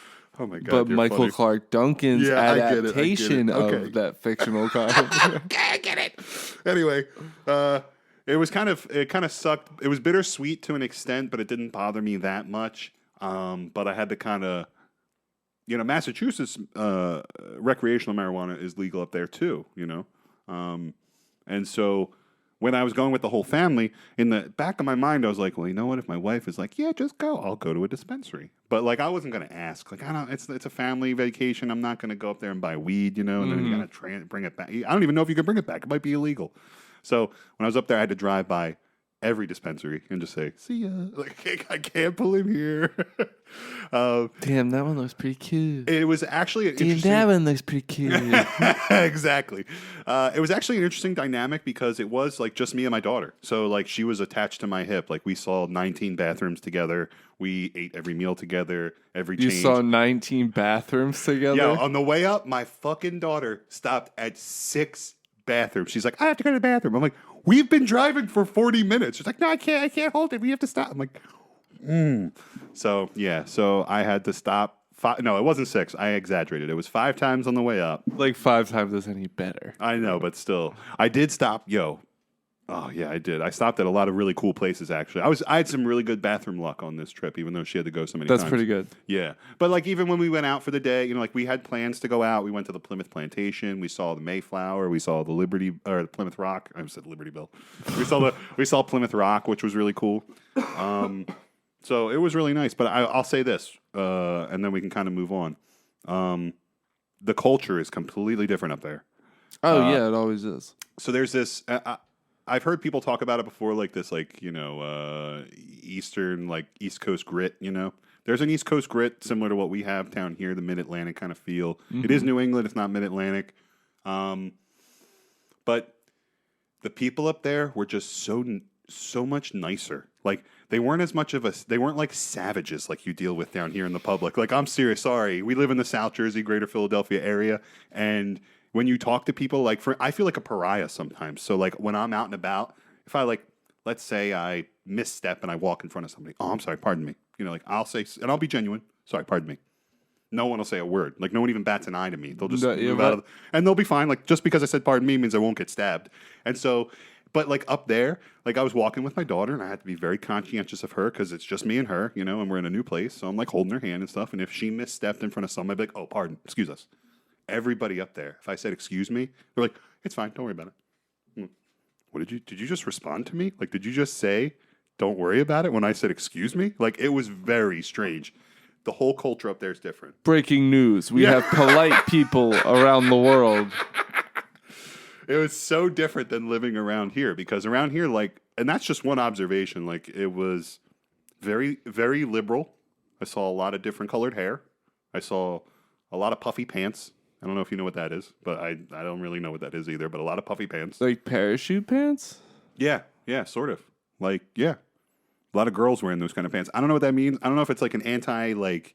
Speaker 1: Oh my God.
Speaker 2: But Michael
Speaker 1: funny.
Speaker 2: Clark Duncan's adaptation
Speaker 1: I get it.
Speaker 2: of that fictional comic.
Speaker 1: Okay, I get it. Anyway, it kind of sucked. It was bittersweet to an extent, but it didn't bother me that much. But I had to kind of, Massachusetts recreational marijuana is legal up there too, and so when I was going with the whole family, in the back of my mind, I was like, well, you know what? If my wife is like, yeah, just go, I'll go to a dispensary. But like, I wasn't going to ask. Like, it's a family vacation. I'm not going to go up there and buy weed, and then you got to bring it back. I don't even know if you can bring it back. It might be illegal. So when I was up there, I had to drive by every dispensary and just say, "See ya." Like I can't pull in here.
Speaker 2: Damn, that one looks pretty cute.
Speaker 1: It was actually an
Speaker 2: Damn,
Speaker 1: interesting.
Speaker 2: that one looks pretty cute.
Speaker 1: Exactly. It was actually an interesting dynamic because it was like just me and my daughter. So like she was attached to my hip. Like we saw 19 bathrooms together. We ate every meal together. Every
Speaker 2: You
Speaker 1: change.
Speaker 2: saw 19 bathrooms together?
Speaker 1: Yo, on the way up, my fucking daughter stopped at 6 bathrooms. She's like, I have to go to the bathroom. I'm like, we've been driving for 40 minutes. She's like, no, I can't hold it. We have to stop. I'm like, So, yeah. So I had to stop. No, it wasn't 6. I exaggerated. It was 5 times on the way up.
Speaker 2: Like 5 times is any better.
Speaker 1: I know, but still. I did stop. Oh, yeah, I did. I stopped at a lot of really cool places, actually. I had some really good bathroom luck on this trip, even though she had to go so many times.
Speaker 2: That's pretty good.
Speaker 1: Yeah. But, like, even when we went out for the day, like, we had plans to go out. We went to the Plymouth Plantation. We saw the Mayflower. We saw the the Plymouth Rock. I said Libertyville. We saw Plymouth Rock, which was really cool. So it was really nice. But I'll say this, and then we can kind of move on. The culture is completely different up there.
Speaker 2: Oh, yeah, it always is.
Speaker 1: So there's this... I've heard people talk about it before, like this, Eastern, like East Coast grit, There's an East Coast grit similar to what we have down here, the Mid-Atlantic kind of feel. Mm-hmm. It is New England, it's not Mid-Atlantic. But the people up there were just so much nicer. Like, they weren't like savages like you deal with down here in the public. Like, I'm serious, sorry. We live in the South Jersey, Greater Philadelphia area, and... when you talk to people, I feel like a pariah sometimes. So, like, when I'm out and about, if I, let's say I misstep and I walk in front of somebody, oh, I'm sorry, pardon me. I'll say, and I'll be genuine, sorry, pardon me. No one will say a word. Like, no one even bats an eye to me. They'll just move out of and they'll be fine. Like, just because I said pardon me means I won't get stabbed. And so, but, like, up there, like, I was walking with my daughter, and I had to be very conscientious of her because it's just me and her, and we're in a new place. So I'm, like, holding her hand and stuff. And if she misstepped in front of someone, I'd be like, oh, pardon, excuse us. Everybody up there, if I said excuse me, they're like, it's fine, don't worry about it. What did you just respond to me? Like, did you just say don't worry about it when I said excuse me? Like, it was very strange. The whole culture up there is different.
Speaker 2: Breaking news. We have polite people around the world.
Speaker 1: It was so different than living around here, because around here, like, and that's just one observation, like, it was very, very liberal. I saw a lot of different colored hair. I saw a lot of puffy pants. I don't know if you know what that is, but I don't really know what that is either, but a lot of puffy pants.
Speaker 2: Like parachute pants?
Speaker 1: Yeah, sort of. Like, yeah. A lot of girls wearing those kind of pants. I don't know what that means. I don't know if it's like an anti-body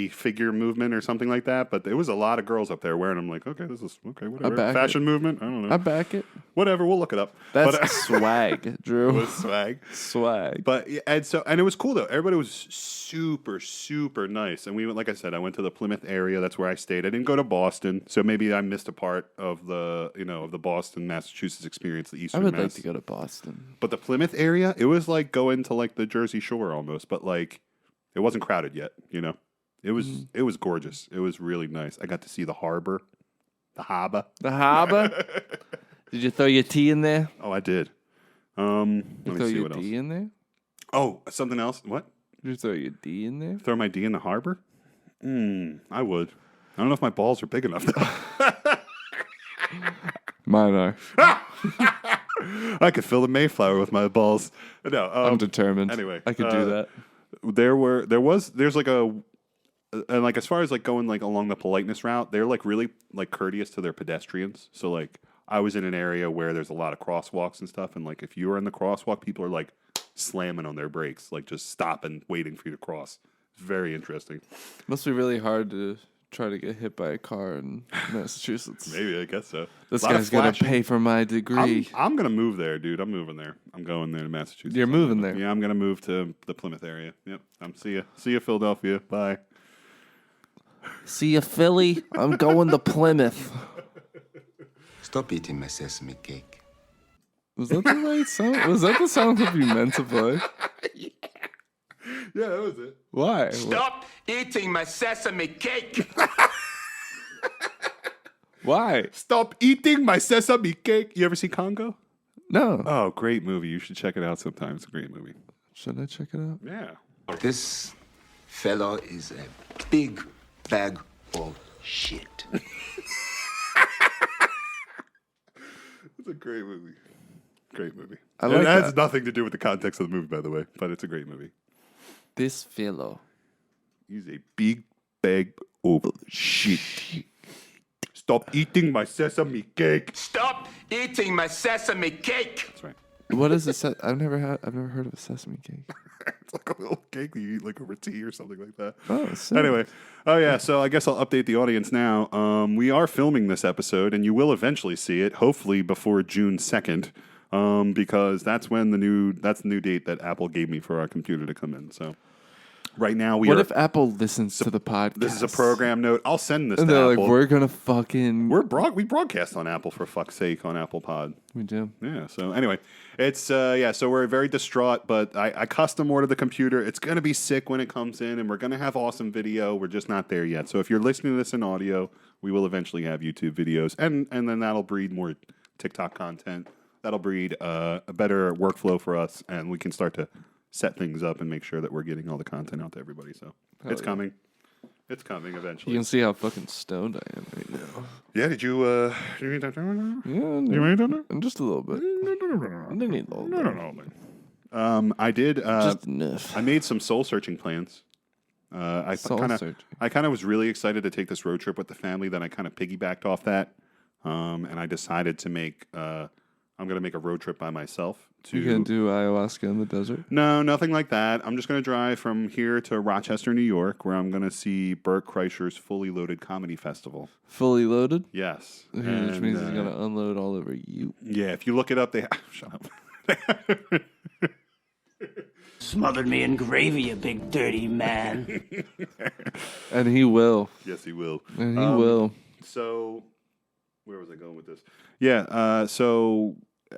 Speaker 1: figure movement or something like that, but there was a lot of girls up there wearing them. Like, okay, this is, okay, whatever. Fashion movement? I don't know.
Speaker 2: I back it.
Speaker 1: Whatever, we'll look it up.
Speaker 2: That's swag, Drew.
Speaker 1: It was swag.
Speaker 2: Swag.
Speaker 1: But, and it was cool, though. Everybody was super, super nice. And we went, like I said, I went to the Plymouth area. That's where I stayed. I didn't go to Boston, so maybe I missed a part of the Boston, Massachusetts experience, the Eastern
Speaker 2: I would like to go to Boston.
Speaker 1: But the Plymouth area, it was like going to like the Jersey Shore almost, but like it wasn't crowded yet, It was gorgeous. It was really nice. I got to see the harbor. The harbor.
Speaker 2: The harbor? Did you throw your tea in there?
Speaker 1: Oh, I did. Let me see what else.
Speaker 2: Throw your D in there?
Speaker 1: Oh, something else? What?
Speaker 2: Did you throw your D in there?
Speaker 1: Throw my D in the harbor? I would. I don't know if my balls are big enough, though.
Speaker 2: Mine are.
Speaker 1: I could fill the Mayflower with my balls. No,
Speaker 2: I'm determined.
Speaker 1: Anyway,
Speaker 2: I could do that.
Speaker 1: There's like and like as far as like going like along the politeness route, they're like really like courteous to their pedestrians. So like I was in an area where there's a lot of crosswalks and stuff, and like if you were in the crosswalk, people are like slamming on their brakes, like just stopping, waiting for you to cross. It's very interesting.
Speaker 2: Must be really hard to try to get hit by a car in Massachusetts.
Speaker 1: Maybe, I guess so.
Speaker 2: This guy's gonna pay for my degree.
Speaker 1: I'm gonna move there, dude. I'm moving there. I'm going there to Massachusetts.
Speaker 2: You're moving there?
Speaker 1: Yeah, I'm gonna move to the Plymouth area. Yep. See ya, Philadelphia. Bye.
Speaker 2: See ya, Philly. I'm going to Plymouth.
Speaker 3: Stop eating my sesame cake.
Speaker 2: Was that the right sound? Was that the sound that you meant to play?
Speaker 1: Yeah, that was it.
Speaker 2: Why?
Speaker 3: Stop eating my sesame cake.
Speaker 2: Why?
Speaker 1: Stop eating my sesame cake. You ever see Congo?
Speaker 2: No.
Speaker 1: Oh, great movie. You should check it out sometime. It's a great movie.
Speaker 2: Should I check it out?
Speaker 1: Yeah.
Speaker 3: This fellow is a big bag of shit.
Speaker 1: It's a great movie. Great movie.
Speaker 2: I like
Speaker 1: it has
Speaker 2: that.
Speaker 1: nothing to do with the context of the movie, by the way, but it's a great movie.
Speaker 2: This fellow.
Speaker 1: He's a big bag of shit. Stop eating my sesame cake.
Speaker 3: Stop eating my sesame cake.
Speaker 1: That's right.
Speaker 2: What is a I've never heard of a sesame cake.
Speaker 1: It's like a little cake that you eat like over tea or something like that.
Speaker 2: Oh, sick.
Speaker 1: Anyway, so I guess I'll update the audience now. We are filming this episode, and you will eventually see it, hopefully before June 2nd, because that's when the new date that Apple gave me for our computer to come in. So right now
Speaker 2: What if Apple listens to the podcast?
Speaker 1: This is a program note. I'll send this
Speaker 2: And
Speaker 1: to
Speaker 2: they're
Speaker 1: Apple.
Speaker 2: like, we're gonna fucking.
Speaker 1: We broadcast on Apple, for fuck's sake, on Apple Pod.
Speaker 2: We do.
Speaker 1: Yeah. So anyway, it's So we're very distraught, but I custom ordered the computer. It's gonna be sick when it comes in, and we're gonna have awesome video. We're just not there yet. So if you're listening to this in audio, we will eventually have YouTube videos, and then that'll breed more TikTok content. That'll breed a better workflow for us, and we can start to set things up and make sure that we're getting all the content out to everybody. So it's coming. It's coming eventually.
Speaker 2: You can see how fucking stoned I am right now.
Speaker 1: Yeah, did you eat that?
Speaker 2: Yeah,
Speaker 1: You ate that?
Speaker 2: just a little bit. I didn't eat a little bit.
Speaker 1: I did.
Speaker 2: Just enough.
Speaker 1: I made some soul searching plans. I kind of was really excited to take this road trip with the family. Then I kind of piggybacked off that, and I decided to make. I'm going to make a road trip by myself.
Speaker 2: You gonna do ayahuasca in the desert?
Speaker 1: No, nothing like that. I'm just going to drive from here to Rochester, New York, where I'm going to see Burt Kreischer's Fully Loaded Comedy Festival.
Speaker 2: Fully loaded?
Speaker 1: Yes.
Speaker 2: Which means he's gonna unload all over you.
Speaker 1: Yeah, if you look it up, they shut up.
Speaker 4: Smothered me in gravy, you big dirty man.
Speaker 2: And he will.
Speaker 1: Yes, he will.
Speaker 2: And he will.
Speaker 1: So, where was I going with this? Yeah, so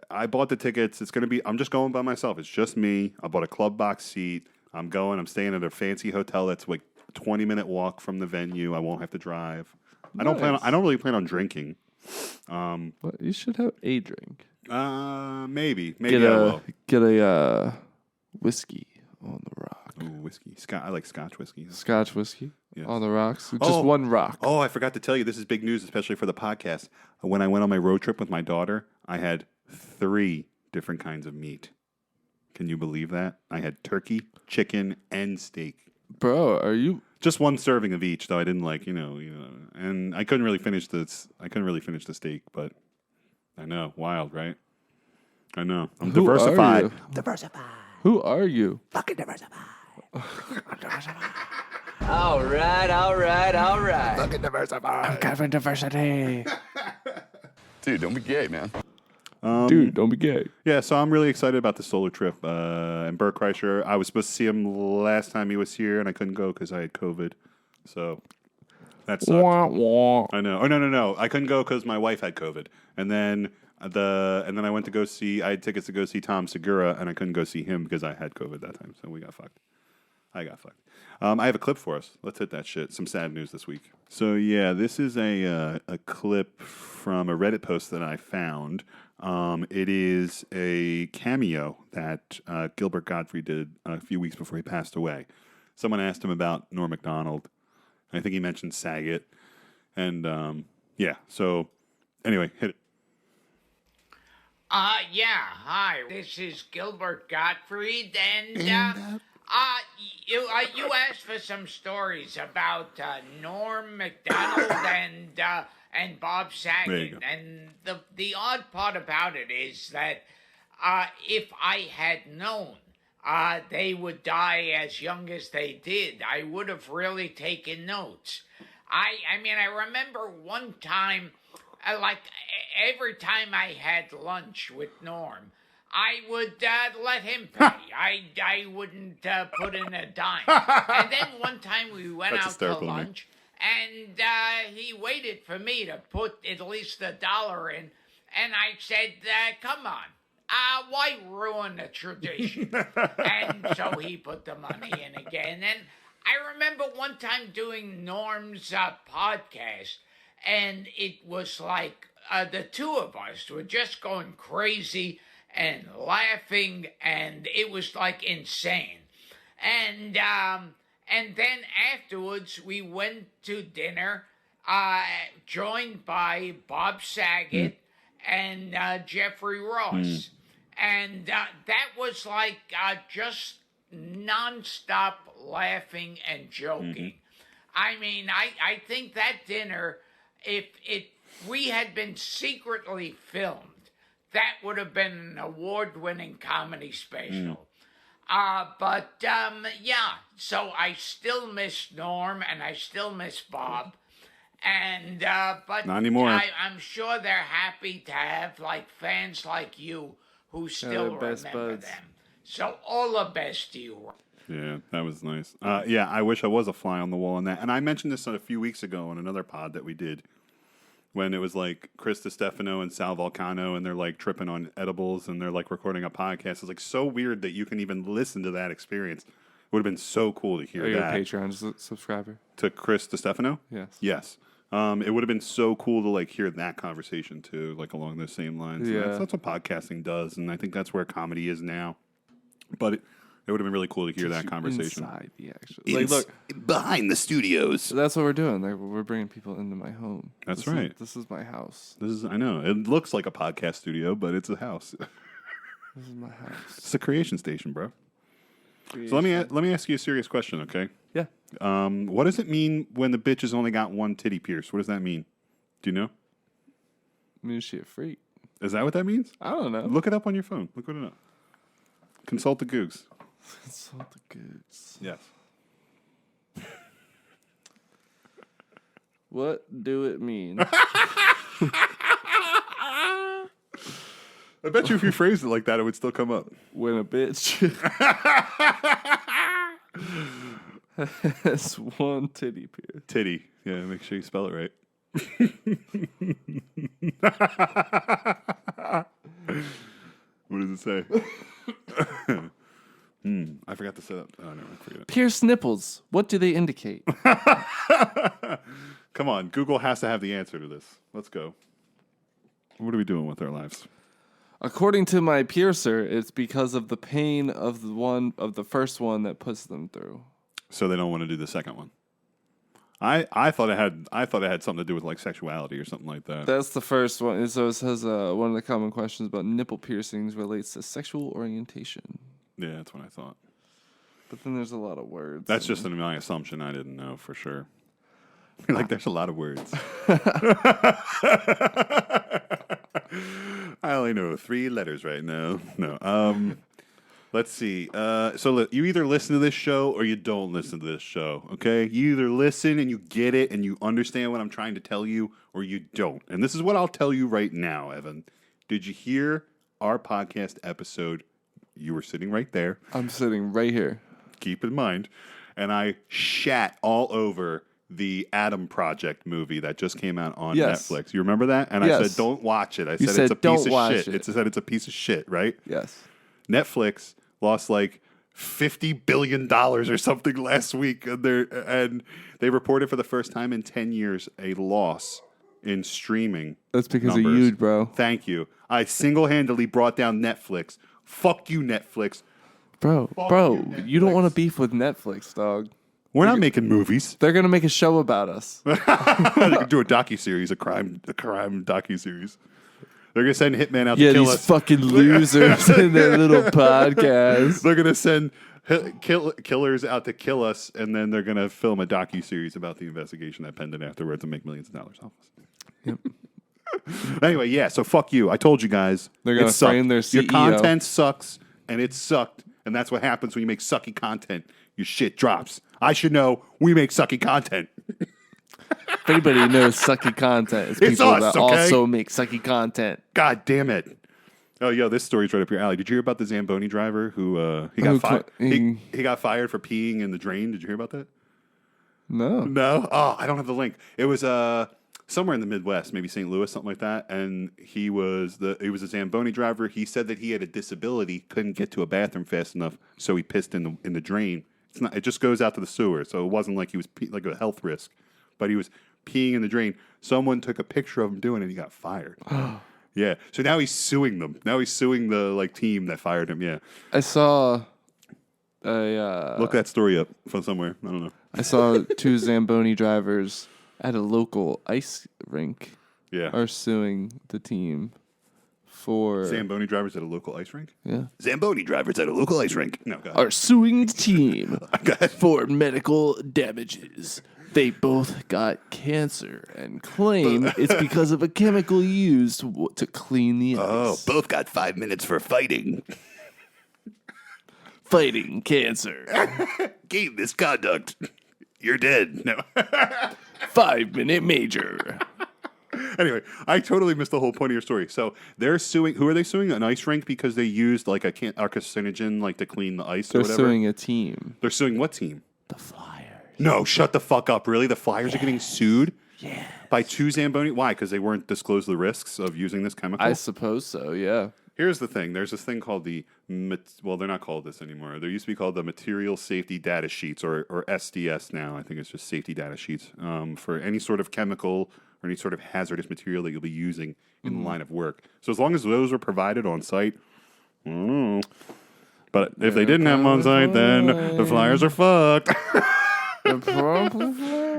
Speaker 1: I bought the tickets. I'm just going by myself. It's just me. I bought a club box seat. I'm staying at a fancy hotel that's like a 20-minute walk from the venue. I won't have to drive.
Speaker 2: Nice.
Speaker 1: I don't really plan on drinking.
Speaker 2: But you should have a drink.
Speaker 1: Maybe
Speaker 2: Get
Speaker 1: I will.
Speaker 2: a whiskey on the rock.
Speaker 1: Ooh, whiskey. I like Scotch whiskey.
Speaker 2: Scotch whiskey
Speaker 1: Yes.
Speaker 2: on the rocks. Just one rock.
Speaker 1: Oh, I forgot to tell you. This is big news, especially for the podcast. When I went on my road trip with my daughter, I had 3 different kinds of meat. Can you believe that? I had turkey, chicken, and steak.
Speaker 2: Bro, are you?
Speaker 1: Just one serving of each, though I didn't like, and I couldn't really finish this. I couldn't really finish the steak, but I know, wild, right? I know. I'm
Speaker 2: Who
Speaker 1: diversified.
Speaker 2: Are you? Who are you?
Speaker 4: Fucking diversify. All right.
Speaker 3: Fucking diversify.
Speaker 2: Kevin Diversity.
Speaker 3: Dude, don't be gay, man.
Speaker 2: Dude, don't be gay.
Speaker 1: Yeah, so I'm really excited about the solar trip. And Burt Kreischer, I was supposed to see him last time he was here, and I couldn't go because I had COVID. So that sucked.
Speaker 2: Wah, wah.
Speaker 1: I know. Oh no! I couldn't go because my wife had COVID, and then I went to go see. I had tickets to go see Tom Segura, and I couldn't go see him because I had COVID that time. So we got fucked. I got fucked. I have a clip for us. Let's hit that shit. Some sad news this week. So yeah, this is a clip from a Reddit post that I found. It is a cameo that Gilbert Gottfried did a few weeks before he passed away. Someone asked him about Norm Macdonald. I think he mentioned Saget. And yeah, so anyway, hit it.
Speaker 5: Yeah, hi. This is Gilbert Gottfried, and you asked for some stories about Norm Macdonald and Bob Saget, and the odd part about it is that if I had known they would die as young as they did, I would have really taken notes. I mean, I remember one time, like every time I had lunch with Norm, I would let him pay. I wouldn't put in a dime. And then one time we went
Speaker 1: That's
Speaker 5: out to
Speaker 1: hysterical to me.
Speaker 5: lunch, and he waited for me to put at least $1 in, and I said, come on. Why ruin the tradition? And so he put the money in again. And I remember one time doing Norm's podcast, and it was like the two of us were just going crazy and laughing, and it was like insane. And then afterwards we went to dinner, joined by Bob Saget and Jeffrey Ross. And that was like just nonstop laughing and joking. I mean, I think that dinner, if we had been secretly filmed, that would have been an award-winning comedy special. But so I still miss Norm and I still miss Bob. And but
Speaker 1: Not anymore.
Speaker 5: I'm sure they're happy to have like fans like you who still
Speaker 2: they're best
Speaker 5: remember
Speaker 2: buds.
Speaker 5: them. So all the best to you.
Speaker 1: Yeah, that was nice. Yeah, I wish I was a fly on the wall on that. And I mentioned this a few weeks ago on another pod that we did when it was like Chris DiStefano and Sal Vulcano and they're like tripping on edibles and they're like recording a podcast. It's like so weird that you can even listen to that experience. It would have been so cool to hear
Speaker 2: Are you
Speaker 1: that.
Speaker 2: a Patreon subscriber?
Speaker 1: To Chris DiStefano?
Speaker 2: Yes.
Speaker 1: Yes. It would have been so cool to like hear that conversation too, like along those same lines.
Speaker 2: Yeah.
Speaker 1: That's what podcasting does, and I think that's where comedy is now. But it would have been really cool to hear that conversation.
Speaker 2: Inside the action. Like, look,
Speaker 1: behind the studios.
Speaker 2: so that's what we're doing. Like, we're bringing people into my home.
Speaker 1: That's
Speaker 2: This
Speaker 1: right.
Speaker 2: This is my house.
Speaker 1: I know it looks like a podcast studio, but it's a house.
Speaker 2: This is my house.
Speaker 1: It's a creation station, bro. So let me ask you a serious question, okay?
Speaker 2: Yeah.
Speaker 1: What does it mean when the bitch has only got one titty pierced? What does that mean? Do you know?
Speaker 2: I mean, is she a freak?
Speaker 1: Is that what that means?
Speaker 2: I don't know.
Speaker 1: Look it up on your phone. Look it up. Consult the Googs.
Speaker 2: Consult the goods.
Speaker 1: Yes.
Speaker 2: What do it mean?
Speaker 1: I bet you if you phrased it like that, it would still come up.
Speaker 2: When a bitch has one titty pierce.
Speaker 1: Titty. Yeah, make sure you spell it right. What does it say? I forgot to set up. Oh, no, I forget it.
Speaker 2: Pierced nipples. What do they indicate?
Speaker 1: Come on, Google has to have the answer to this. Let's go. What are we doing with our lives?
Speaker 2: According to my piercer, it's because of the pain of the first one that puts them through.
Speaker 1: So they don't want to do the second one. I thought it had something to do with like sexuality or something like that.
Speaker 2: That's the first one. And so it says one of the common questions about nipple piercings relates to sexual orientation.
Speaker 1: Yeah, that's what I thought.
Speaker 2: But then there's a lot of words.
Speaker 1: That's just my assumption. I didn't know for sure. Like, there's a lot of words. I only know 3 letters right now. No. Let's see. So look, you either listen to this show or you don't listen to this show, okay? You either listen and you get it and you understand what I'm trying to tell you, or you don't. And this is what I'll tell you right now, Evan. Did you hear our podcast episode? You were sitting right there.
Speaker 2: I'm sitting right here.
Speaker 1: Keep in mind. And I shat all over the Adam Project movie that just came out on
Speaker 2: Yes.
Speaker 1: Netflix. You remember that? And I
Speaker 2: Yes.
Speaker 1: said, don't watch it. I
Speaker 2: You
Speaker 1: said
Speaker 2: said,
Speaker 1: it's a
Speaker 2: "Don't
Speaker 1: piece of
Speaker 2: watch
Speaker 1: shit.
Speaker 2: it."
Speaker 1: It said it's a piece of shit, right?
Speaker 2: Yes.
Speaker 1: Netflix lost like $50 billion or something last week. And they reported for the first time in 10 years a loss in streaming.
Speaker 2: That's because
Speaker 1: numbers.
Speaker 2: of you, bro.
Speaker 1: Thank you. I single-handedly brought down Netflix. Fuck you, Netflix.
Speaker 2: Bro, you don't want to beef with Netflix, dog.
Speaker 1: We're not making movies.
Speaker 2: They're gonna make a show about us.
Speaker 1: They could do a docuseries, a crime docuseries. They're gonna send hitmen out to kill
Speaker 2: these
Speaker 1: us.
Speaker 2: fucking losers in their little podcast.
Speaker 1: They're gonna send killers out to kill us, and then they're gonna film a docuseries about the investigation that pended afterwards and make millions of dollars off us.
Speaker 2: Yep.
Speaker 1: Anyway, yeah. So fuck you. I told you guys.
Speaker 2: They're gonna
Speaker 1: It sucked.
Speaker 2: frame their
Speaker 1: Your
Speaker 2: CEO.
Speaker 1: content sucks, and it sucked, and that's what happens when you make sucky content. Your shit drops. I should know. We make sucky content.
Speaker 2: If anybody knows sucky content, it's
Speaker 1: It's
Speaker 2: people
Speaker 1: us,
Speaker 2: that
Speaker 1: okay?
Speaker 2: also make sucky content.
Speaker 1: God damn it. Oh, yo, this story's right up your alley. Did you hear about the Zamboni driver who he got
Speaker 2: Who
Speaker 1: fired?
Speaker 2: cl-
Speaker 1: He got fired for peeing in the drain. Did you hear about that?
Speaker 2: No.
Speaker 1: No. Oh, I don't have the link. It was somewhere in the Midwest, maybe St. Louis, something like that. And he was a Zamboni driver. He said that he had a disability, couldn't get to a bathroom fast enough, so he pissed in the drain. It just goes out to the sewer, so it wasn't like he was like a health risk, but he was peeing in the drain. Someone took a picture of him doing it, and he got fired. Yeah, so now he's suing them. Now he's suing the team that fired him. Yeah,
Speaker 2: I saw a
Speaker 1: look that story up from somewhere. I don't know.
Speaker 2: I saw 2 Zamboni drivers at a local ice rink
Speaker 1: Yeah,
Speaker 2: are suing the team for
Speaker 1: Zamboni drivers at a local ice rink?
Speaker 2: yeah
Speaker 1: Zamboni drivers at a local ice rink. No, go ahead.
Speaker 2: are suing the team
Speaker 1: Go ahead.
Speaker 2: for medical damages. They both got cancer and claim it's because of a chemical used to clean the ice.
Speaker 1: Both got 5 minutes for fighting.
Speaker 2: Fighting cancer.
Speaker 1: Game misconduct. You're dead. No.
Speaker 2: 5-minute major.
Speaker 1: Anyway, I totally missed the whole point of your story. So they're suing. Who are they suing? An ice rink because they used like a carcinogen like to clean the ice
Speaker 2: They're
Speaker 1: or whatever.
Speaker 2: suing a team.
Speaker 1: They're suing what team?
Speaker 2: The Flyers.
Speaker 1: No, shut the fuck up. Really? The Flyers are getting sued? Yeah. By two Zamboni? Why? Because they weren't disclosed the risks of using this chemical?
Speaker 2: I suppose so, yeah.
Speaker 1: Here's the thing. There's this thing called well, they're not called this anymore. There used to be called the Material Safety Data Sheets, or SDS now. I think it's just Safety Data Sheets for any sort of chemical or any sort of hazardous material that you'll be using in the line of work. So as long as those were provided on site, I don't know. But if they didn't have them on site, then the Flyers are fucked.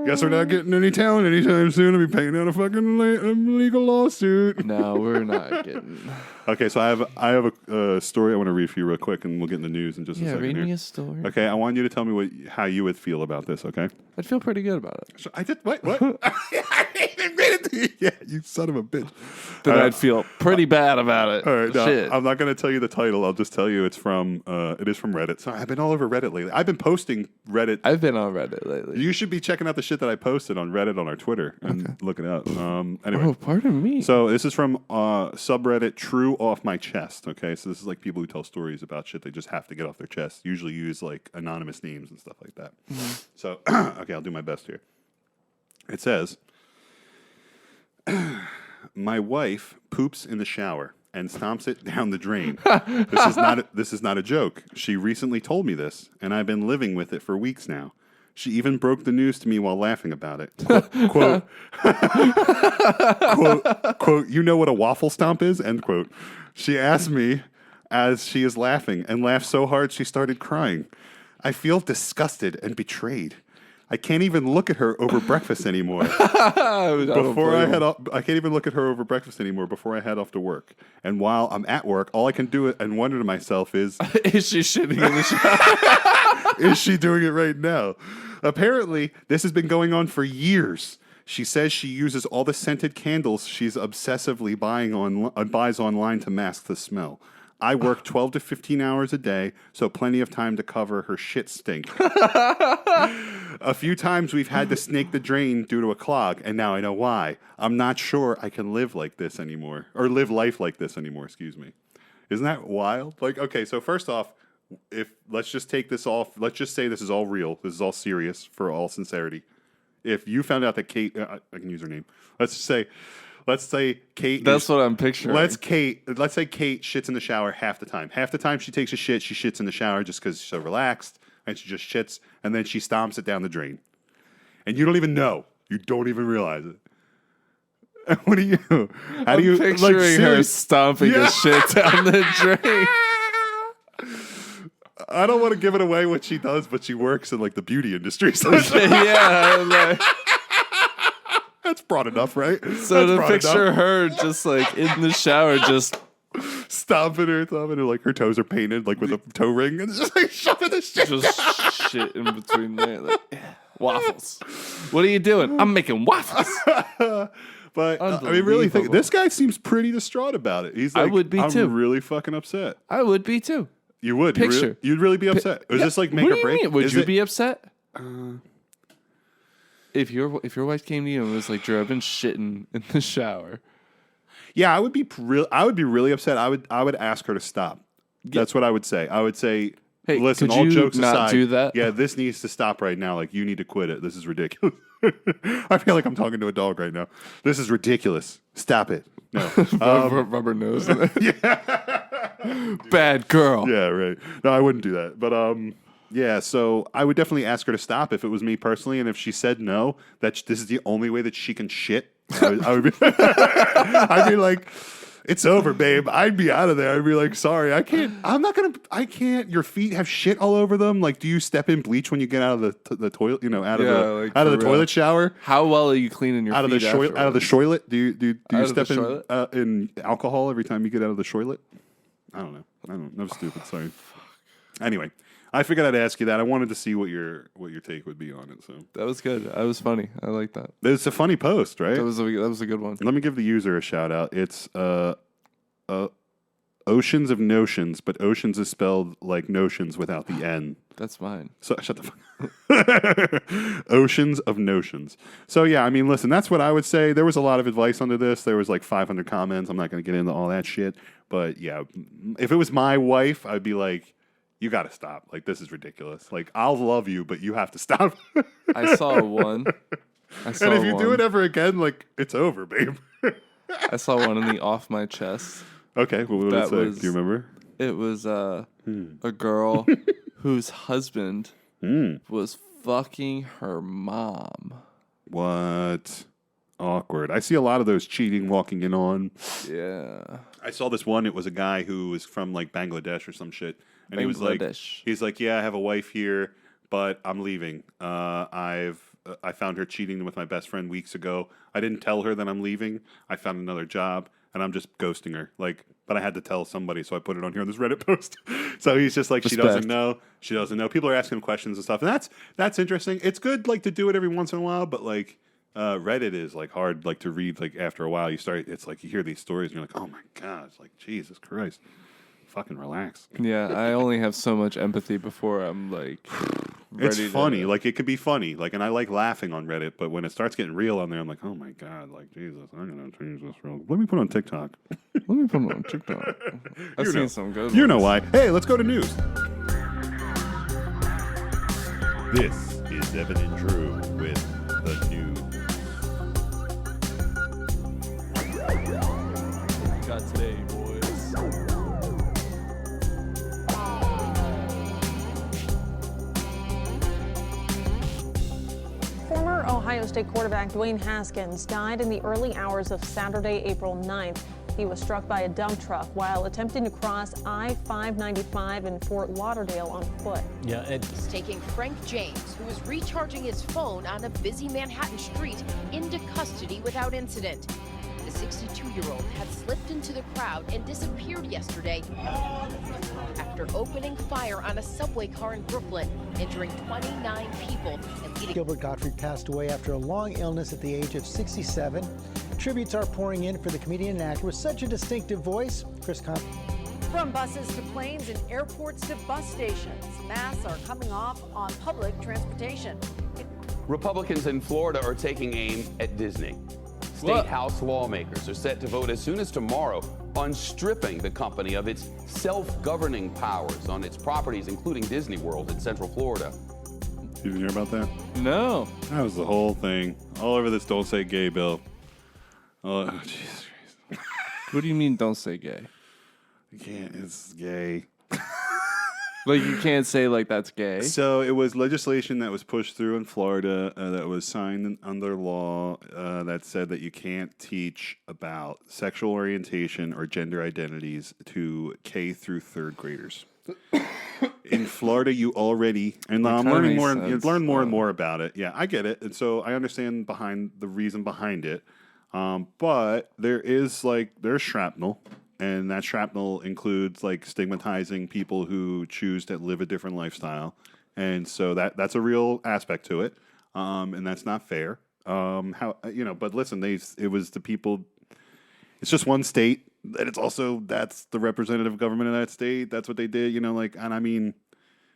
Speaker 1: Guess we're not getting any talent anytime soon. I'll be paying out a fucking legal lawsuit.
Speaker 2: No, we're not getting.
Speaker 1: Okay, so I have a story I want to read for you real quick, and we'll get in the news in just a second.
Speaker 2: Read
Speaker 1: here.
Speaker 2: me a story.
Speaker 1: Okay, I want you to tell me how you would feel about this. Okay,
Speaker 2: I'd feel pretty good about it.
Speaker 1: so I did what? I didn't read it to you. Yeah, you son of a bitch.
Speaker 2: Then I'd feel pretty bad about it.
Speaker 1: All right, no,
Speaker 2: Shit.
Speaker 1: I'm not going to tell you the title. I'll just tell you it is from Reddit. So I've been all over Reddit lately. I've been posting Reddit.
Speaker 2: I've been on Reddit lately.
Speaker 1: You should be checking out the shit that I posted on Reddit on our Twitter and look it up. Anyway.
Speaker 2: Oh, pardon me.
Speaker 1: So this is from subreddit True Off My Chest. Okay, so this is like people who tell stories about shit they just have to get off their chest. Usually use like anonymous names and stuff like that. So okay, I'll do my best here. It says, my wife poops in the shower and stomps it down the drain. This is not a joke. She recently told me this, and I've been living with it for weeks now. She even broke the news to me while laughing about it. Quote, quote, you know what a waffle stomp is? End quote. She asked me as she is laughing and laughed so hard she started crying. I feel disgusted and betrayed. I can't even look at her over breakfast anymore. I can't even look at her over breakfast anymore before I head off to work. And while I'm at work, all I can do and wonder to myself is,
Speaker 2: is she shitting in the shower?
Speaker 1: is she doing it right now? Apparently, this has been going on for years. She says she uses all the scented candles she's obsessively buys online to mask the smell. I work 12 to 15 hours a day, so plenty of time to cover her shit stink. A few times we've had to snake the drain due to a clog, and now I know why. I'm not sure I can live like this anymore, or live life like this anymore, excuse me. Isn't that wild? Like, okay, so first off, let's just take this off. Let's just say this is all real. This is all serious for all sincerity. If you found out that Kate, I can use her name. Let's say Kate.
Speaker 2: That's what I'm picturing.
Speaker 1: Let's say Kate shits in the shower half the time. Half the time she takes a shit, she shits in the shower just because she's so relaxed, and she just shits, and then she stomps it down the drain. And you don't even know. You don't even realize it. What do you? How do you?
Speaker 2: Picturing her stomping the shit down the drain.
Speaker 1: I don't want to give it away what she does, but she works in like the beauty industry. So
Speaker 2: Yeah.
Speaker 1: that's broad enough, right?
Speaker 2: So
Speaker 1: That's
Speaker 2: to
Speaker 1: broad
Speaker 2: picture
Speaker 1: enough.
Speaker 2: her just like in the shower, just
Speaker 1: stomping her, like her toes are painted, like with a toe ring, and just like shoving the shit.
Speaker 2: shit in between there. Like, waffles. What are you doing? I'm making waffles.
Speaker 1: But I mean, really, this guy seems pretty distraught about it. He's like,
Speaker 2: I would be too.
Speaker 1: I'm really fucking upset.
Speaker 2: I would be too.
Speaker 1: You would.
Speaker 2: Picture.
Speaker 1: You'd really be upset. Is this like make
Speaker 2: what
Speaker 1: or
Speaker 2: do
Speaker 1: break?
Speaker 2: You mean? Would you be upset? If your wife came to you and was like, "Drew, I've been shitting in the shower."
Speaker 1: Yeah, I would be really upset. I would ask her to stop. That's what I would say. I would say,
Speaker 2: Hey,
Speaker 1: listen,
Speaker 2: could
Speaker 1: all
Speaker 2: you
Speaker 1: jokes
Speaker 2: not
Speaker 1: aside,
Speaker 2: do that?
Speaker 1: yeah, this needs to stop right now. Like, you need to quit it. This is ridiculous. I feel like I'm talking to a dog right now. This is ridiculous. Stop it. No.
Speaker 2: Rubber nose. Yeah. Bad girl.
Speaker 1: Yeah, right. No, I wouldn't do that. But yeah, so I would definitely ask her to stop if it was me personally, and if she said no, that this is the only way that she can shit, I would be, I'd be like, it's over, babe. I'd be out of there. I'd be like, sorry, I can't. Your feet have shit all over them. Like, do you step in bleach when you get out of the toilet? You know, out of the toilet shower.
Speaker 2: How well are you cleaning your feet
Speaker 1: out of the toilet? Do you step in alcohol every time you get out of the toilet? I don't know. I'm stupid. Sorry. Anyway, I figured I'd ask you that. I wanted to see what your take would be on it. So
Speaker 2: that was good. That was funny. I like that.
Speaker 1: It's a funny post, right?
Speaker 2: That was a good one.
Speaker 1: Let me give the user a shout out. It's Oceans of Notions, but Oceans is spelled like notions without the N.
Speaker 2: That's mine.
Speaker 1: So shut the fuck. Oceans of Notions. So yeah, I mean, listen, that's what I would say. There was a lot of advice under this. There was like 500 comments. I'm not going to get into all that shit. But yeah, if it was my wife, I'd be like, you got to stop. Like, this is ridiculous. Like, I'll love you, but you have to stop.
Speaker 2: I saw one.
Speaker 1: And if you do it ever again, like, it's over, babe.
Speaker 2: I saw one in the off my chest.
Speaker 1: Okay, well, what did it say? Do you remember?
Speaker 2: It was a girl whose husband was fucking her mom.
Speaker 1: What? Awkward. I see a lot of those cheating walking in on.
Speaker 2: Yeah.
Speaker 1: I saw this one. It was a guy who was from like Bangladesh or some shit. And he was like, he's like, yeah, I have a wife here, but I'm leaving. I found her cheating with my best friend weeks ago. I didn't tell her that I'm leaving. I found another job, and I'm just ghosting her. Like, but I had to tell somebody, so I put it on here on this Reddit post. So he's just like, Respect. She doesn't know. She doesn't know. People are asking him questions and stuff, and that's interesting. It's good, like, to do it every once in a while, but like, Reddit is like hard, like, to read. Like, after a while, it's like you hear these stories, and you're like, oh my god, it's like, Jesus Christ. Fucking relax.
Speaker 2: Yeah, I only have so much empathy before I'm like
Speaker 1: ready. It's funny. Like, it could be funny. Like, and I like laughing on Reddit, but when it starts getting real on there, I'm like, oh my god, like, Jesus, I'm gonna change this real. Let me put on TikTok.
Speaker 2: I've seen some good ones.
Speaker 1: You know why. Hey, let's go to news. This is Evan and Drew with the news.
Speaker 2: Got today, boys.
Speaker 6: Former Ohio State quarterback Dwayne Haskins died in the early hours of Saturday, April 9th. He was struck by a dump truck while attempting to cross I-595 in Fort Lauderdale on foot.
Speaker 7: Yeah, it's
Speaker 8: taking Frank James, who was recharging his phone on a busy Manhattan street, into custody without incident. The 62-year-old had slipped into the crowd and disappeared yesterday after opening fire on a subway car in Brooklyn, injuring 29 people and leading.
Speaker 7: Gilbert Gottfried passed away after a long illness at the age of 67. Tributes are pouring in for the comedian and actor with such a distinctive voice. Chris Con.
Speaker 9: From buses to planes and airports to bus stations, masks are coming off on public transportation.
Speaker 10: Republicans in Florida are taking aim at Disney. State House lawmakers are set to vote as soon as tomorrow on stripping the company of its self-governing powers on its properties, including Disney World in Central Florida.
Speaker 1: You didn't hear about that?
Speaker 2: No.
Speaker 1: That was the whole thing. All over this "Don't Say Gay" bill. Oh, Jesus Christ.
Speaker 2: What do you mean, don't say gay?
Speaker 1: You can't. It's gay.
Speaker 2: Like, you can't say, like, that's gay?
Speaker 1: So it was legislation that was pushed through in Florida that was signed under law that said that you can't teach about sexual orientation or gender identities to K through third graders. In Florida, you already, and I'm learning more. You learn more and more about it. Yeah, I get it, and so I understand the reason behind it. But there's shrapnel. And that shrapnel includes like stigmatizing people who choose to live a different lifestyle, and so that's a real aspect to it, and that's not fair. But listen, it was the people. It's just one state, and that's the representative government of that state. That's what they did, and I mean,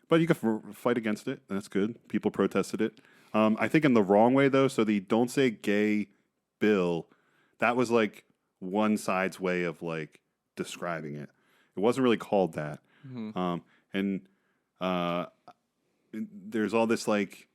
Speaker 1: but you can fight against it, and that's good. People protested it. I think in the wrong way though. So the "Don't Say Gay" bill, that was like one side's way of like describing it. It wasn't really called that. Mm-hmm. There's all this like,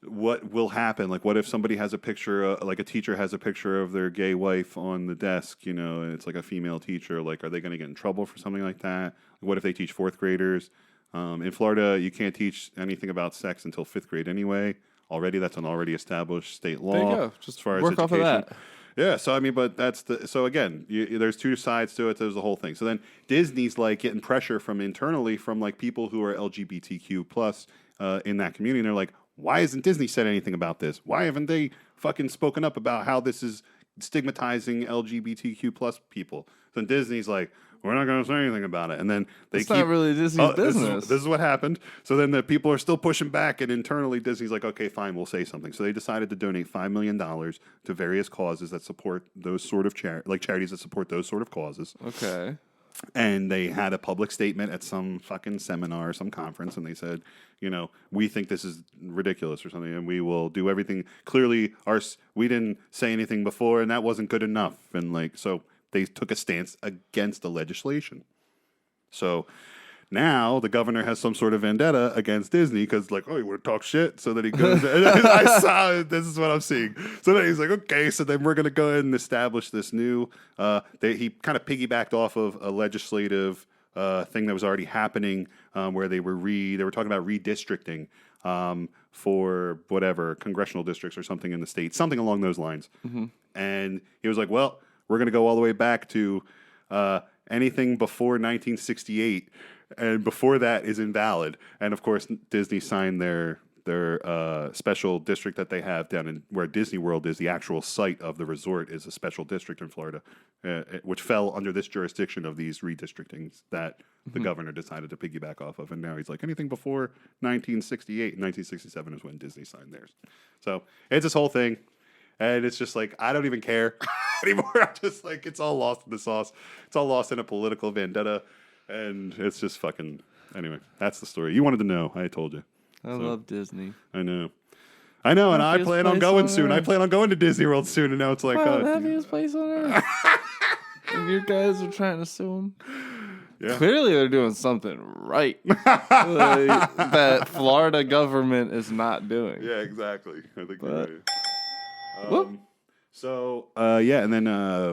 Speaker 1: what will happen? Like, what if somebody has a picture, like a teacher has a picture of their gay wife on the desk, and it's like a female teacher. Like, are they going to get in trouble for something like that? What if they teach fourth graders? In Florida, you can't teach anything about sex until fifth grade anyway. Already, that's an already established state law.
Speaker 2: There you go. Just as far work as education. Off of that.
Speaker 1: Yeah, so I mean, but so again, there's two sides to it. There's the whole thing. So then Disney's like getting pressure from internally from like people who are LGBTQ plus in that community. And they're like, why hasn't Disney said anything about this? Why haven't they fucking spoken up about how this is stigmatizing LGBTQ plus people? So Disney's like, we're not going to say anything about it. And then
Speaker 2: it's not really Disney's business.
Speaker 1: This is what happened. So then the people are still pushing back, and internally Disney's like, okay, fine, we'll say something. So they decided to donate $5 million to various causes that support those sort of charities that support those sort of causes.
Speaker 2: Okay.
Speaker 1: And they had a public statement at some fucking seminar, some conference, and they said, we think this is ridiculous or something, and we will do everything. Clearly, we didn't say anything before, and that wasn't good enough. And so they took a stance against the legislation. So now the governor has some sort of vendetta against Disney because, you want to talk shit? So then he goes, I saw it. This is what I'm seeing. So then he's like, okay, so then we're going to go ahead and establish this new, he kind of piggybacked off of a legislative thing that was already happening where they were talking about redistricting for whatever, congressional districts or something in the state, something along those lines. Mm-hmm. And he was like, well, we're going to go all the way back to anything before 1968, and before that is invalid. And of course, Disney signed their special district that they have down in where Disney World is. The actual site of the resort is a special district in Florida, which fell under this jurisdiction of these redistrictings that the governor decided to piggyback off of. And now he's like, anything before 1968, 1967 is when Disney signed theirs. So it's this whole thing. And it's just like, I don't even care anymore. I'm just like, it's all lost in the sauce. It's all lost in a political vendetta. And it's just fucking... Anyway, that's the story. You wanted to know. I told you.
Speaker 2: I love Disney.
Speaker 1: I know, and I plan on going soon. I plan on going to Disney World soon. And now it's like...
Speaker 2: the happiest place on earth. If you guys are trying to sue them. Yeah. Clearly they're doing something right. That Florida government is not doing.
Speaker 1: Yeah, exactly. I think you're right. And then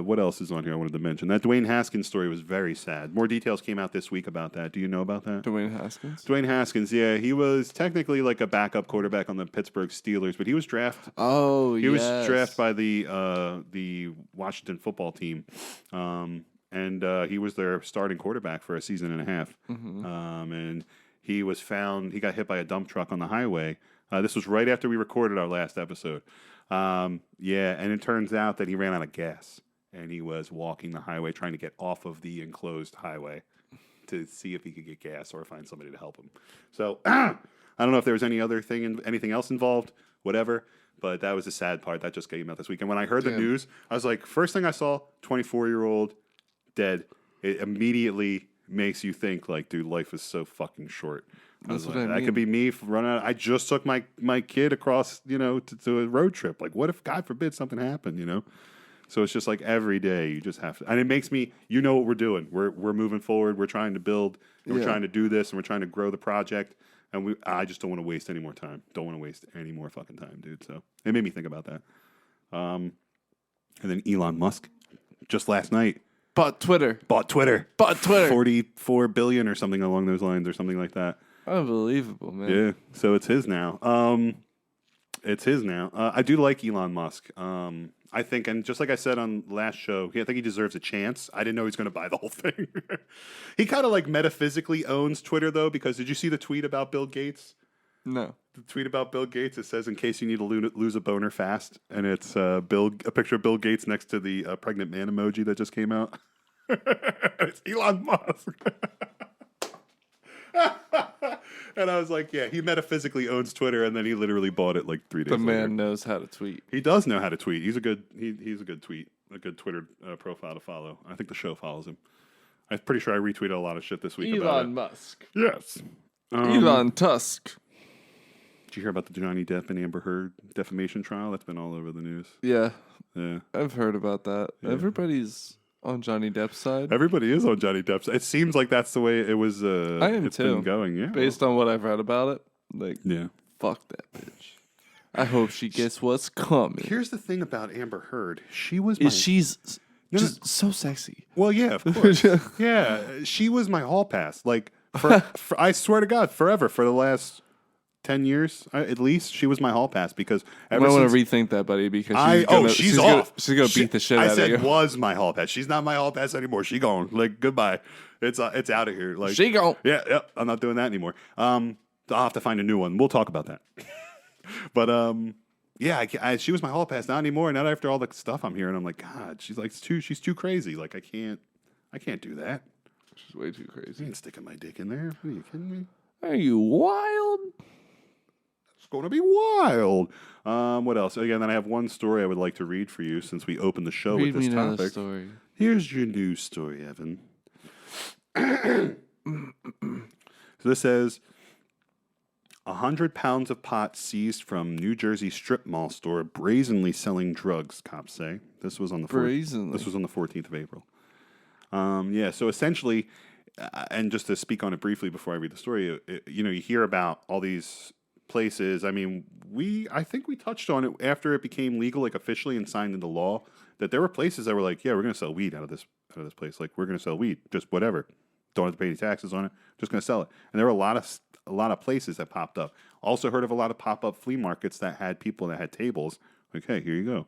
Speaker 1: what else is on here I wanted to mention? That Dwayne Haskins story was very sad. More details came out this week about that. Do you know about that?
Speaker 2: Dwayne Haskins?
Speaker 1: Dwayne Haskins, yeah. He was technically like a backup quarterback on the Pittsburgh Steelers, but he was drafted.
Speaker 2: Oh,
Speaker 1: He was drafted by the Washington football team. And he was their starting quarterback for a season and a half. Mm-hmm. And he got hit by a dump truck on the highway. This was right after we recorded our last episode. And it turns out that he ran out of gas, and he was walking the highway trying to get off of the enclosed highway to see if he could get gas or find somebody to help him. So I don't know if there was anything else involved, whatever, but that was the sad part that just came out this week. And when I heard the news, I was like, first thing I saw, 24-year-old dead. It immediately makes you think like, dude, life is so fucking short.
Speaker 2: That's what
Speaker 1: like,
Speaker 2: I mean.
Speaker 1: That could be me running out. I just took my kid across, to a road trip. Like, what if, God forbid, something happened, So it's just like every day you just have to, and it makes me, what we're doing. We're moving forward. We're trying to build. We're trying to do this, and we're trying to grow the project. And I just don't want to waste any more time. Don't want to waste any more fucking time, dude. So it made me think about that. And then Elon Musk, just last night,
Speaker 2: bought Twitter.
Speaker 1: 44 billion or something along those lines, or something like that.
Speaker 2: Unbelievable, man.
Speaker 1: Yeah, so it's his now. I do like Elon Musk. I think, and just like I said on last show, I think he deserves a chance. I didn't know he was going to buy the whole thing. He kind of like metaphysically owns Twitter, though, because did you see the tweet about Bill Gates?
Speaker 2: No.
Speaker 1: The tweet about Bill Gates, it says, in case you need to lose a boner fast, and it's a picture of Bill Gates next to the pregnant man emoji that just came out. It's Elon Musk. And I was like, yeah, he metaphysically owns Twitter, and then he literally bought it like 3 days later.
Speaker 2: The man knows how to tweet.
Speaker 1: He does know how to tweet. He's a good Twitter profile to follow. I think the show follows him. I'm pretty sure I retweeted a lot of shit this week about it.
Speaker 2: Elon Musk.
Speaker 1: Yes.
Speaker 2: Elon Tusk.
Speaker 1: Did you hear about the Johnny Depp and Amber Heard defamation trial? That's been all over the news.
Speaker 2: Yeah.
Speaker 1: Yeah.
Speaker 2: I've heard about that. Yeah. Everybody's on Johnny Depp's side.
Speaker 1: Everybody is on Johnny Depp's side. It seems like that's the way it was.
Speaker 2: I am
Speaker 1: it's
Speaker 2: too.
Speaker 1: Been going, yeah.
Speaker 2: Based on what I've read about it, fuck that bitch. I hope she gets what's coming.
Speaker 1: Here's the thing about Amber Heard. She's
Speaker 2: just so sexy.
Speaker 1: Well, yeah, of course. Yeah, she was my hall pass. Like, I swear to God, forever for the last 10 years at least. She was my hall pass because
Speaker 2: I might want to rethink that, buddy, because
Speaker 1: she's off.
Speaker 2: She's gonna beat the shit out of you.
Speaker 1: I said was my hall pass. She's not my hall pass anymore. She gone. Like, goodbye. It's out of here. Like,
Speaker 2: she gone.
Speaker 1: Yeah. I'm not doing that anymore. I'll have to find a new one. We'll talk about that. But yeah, she was my hall pass. Not anymore. Not after all the stuff I'm hearing. I'm like, God, she's too crazy. Like, I can't do that.
Speaker 2: She's way too crazy.
Speaker 1: I ain't sticking my dick in there. Are you kidding me?
Speaker 2: Are you wild?
Speaker 1: It's going to be wild. What else? Again, then I have one story I would like to read for you since we opened the show with this topic.
Speaker 2: Story.
Speaker 1: Here's your news story, Evan. So this says 100 pounds of pot seized from New Jersey strip mall store brazenly selling drugs, cops say. This was on the 14th of April. Yeah, so essentially, and just to speak on it briefly before I read the story, you hear about all these places. I mean, I think we touched on it after it became legal, like officially and signed into law, that there were places that were like, yeah, we're going to sell weed out of this place. Like, we're going to sell weed, just whatever. Don't have to pay any taxes on it. Just going to sell it. And there were a lot of places that popped up. Also heard of a lot of pop-up flea markets that had people that had tables. Like, hey, here you go.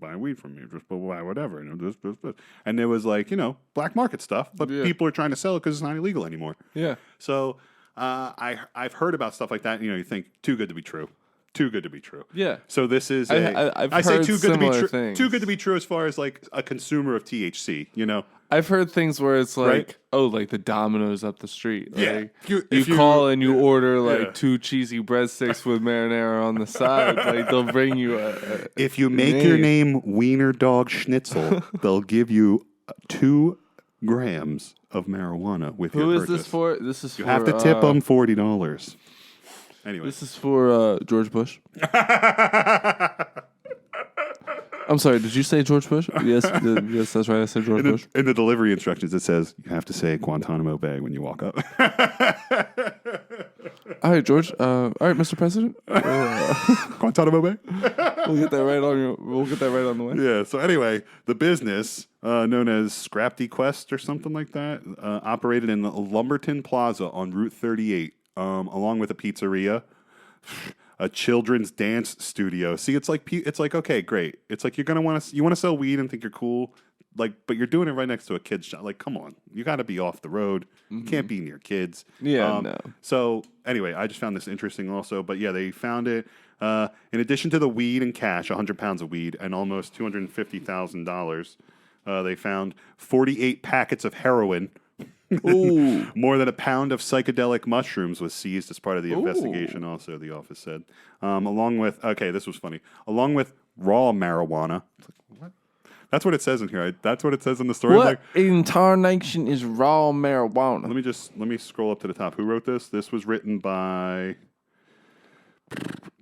Speaker 1: Buy weed from me, just buy whatever, this. And there was like, black market stuff, but people are trying to sell it because it's not illegal anymore.
Speaker 2: Yeah.
Speaker 1: So I've heard about stuff like that. You think too good to be true. Too good to be true.
Speaker 2: Yeah.
Speaker 1: So this is
Speaker 2: I've
Speaker 1: I say
Speaker 2: heard
Speaker 1: too good to be true.
Speaker 2: things.
Speaker 1: Too good to be true as far as like a consumer of THC.
Speaker 2: I've heard things where it's like,
Speaker 1: Right?
Speaker 2: like the Domino's up the street.
Speaker 1: Yeah.
Speaker 2: Like,
Speaker 1: If
Speaker 2: you
Speaker 1: you-
Speaker 2: call and you order like
Speaker 1: Yeah.
Speaker 2: 2 cheesy breadsticks with marinara on the side. Like, they'll bring you
Speaker 1: If you make your name Wiener Dog Schnitzel, they'll give you 2 grams of marijuana with your
Speaker 2: Who is
Speaker 1: purchase.
Speaker 2: this for? This is
Speaker 1: You
Speaker 2: for,
Speaker 1: have to tip them $40. Anyway,
Speaker 2: This is for George Bush. I'm sorry, did you say George Bush? Yes, yes, that's right. I said George Bush.
Speaker 1: in the delivery instructions, it says you have to say Guantanamo Bay when you walk up.
Speaker 2: All right, George. All right, Mr. President.
Speaker 1: Guantanamo Bay.
Speaker 2: We'll get that right on the way.
Speaker 1: Yeah. So anyway, the business known as Scrapty Quest or something like that operated in the Lumberton Plaza on Route 38, along with a pizzeria, a children's dance studio. See, it's like okay, great. It's like you want to sell weed and think you're cool, like, but you're doing it right next to a kid's shop. Like, come on, you got to be off the road. You can't be near kids.
Speaker 2: Yeah, no.
Speaker 1: So anyway, I just found this interesting also. But yeah, they found it. In addition to the weed and cash, 100 pounds of weed and almost $250,000, they found 48 packets of heroin.
Speaker 2: Ooh.
Speaker 1: More than a pound of psychedelic mushrooms was seized as part of the investigation, also, the office said. Along with, this was funny, along with raw marijuana. It's like, what? That's what it says in here. That's what it says in the story.
Speaker 2: What in tarnation is raw marijuana?
Speaker 1: Let me scroll up to the top. Who wrote this? This was written by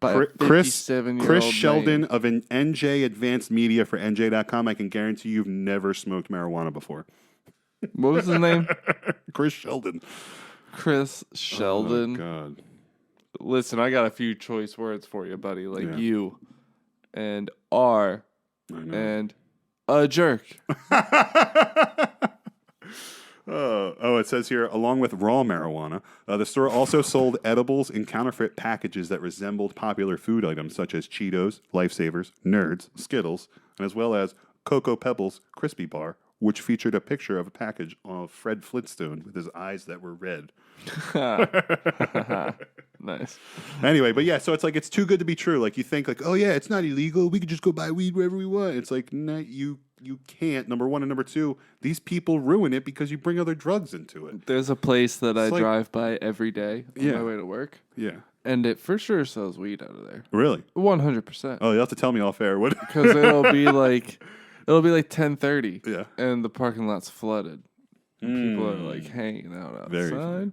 Speaker 2: a
Speaker 1: Chris
Speaker 2: 57-year-old
Speaker 1: Sheldon
Speaker 2: man.
Speaker 1: of an NJ Advanced Media for NJ.com. I can guarantee you've never smoked marijuana before.
Speaker 2: What was his name?
Speaker 1: Chris Sheldon.
Speaker 2: Chris Sheldon.
Speaker 1: Oh, God.
Speaker 2: Listen, I got a few choice words for you, buddy. Like
Speaker 1: Yeah.
Speaker 2: you and R and a jerk.
Speaker 1: It says here, along with raw marijuana, the store also sold edibles in counterfeit packages that resembled popular food items such as Cheetos, Lifesavers, Nerds, Skittles, and as well as Cocoa Pebbles Crispy Bar, which featured a picture of a package of Fred Flintstone with his eyes that were red.
Speaker 2: Nice.
Speaker 1: Anyway, but yeah, so it's like it's too good to be true. Like you think like, oh yeah, it's not illegal. We could just go buy weed wherever we want. It's like, no, you can't. Number one and number two, these people ruin it because you bring other drugs into it.
Speaker 2: There's a place that I
Speaker 1: It's like-
Speaker 2: drive by every day on
Speaker 1: Yeah.
Speaker 2: my way to work.
Speaker 1: Yeah.
Speaker 2: And it for sure sells weed out of there.
Speaker 1: Really?
Speaker 2: 100%.
Speaker 1: Oh, you have to tell me off air. What?
Speaker 2: Because it'll be like 10:30.
Speaker 1: Yeah.
Speaker 2: And the parking lot's flooded. And people are like hanging out
Speaker 1: Very
Speaker 2: outside.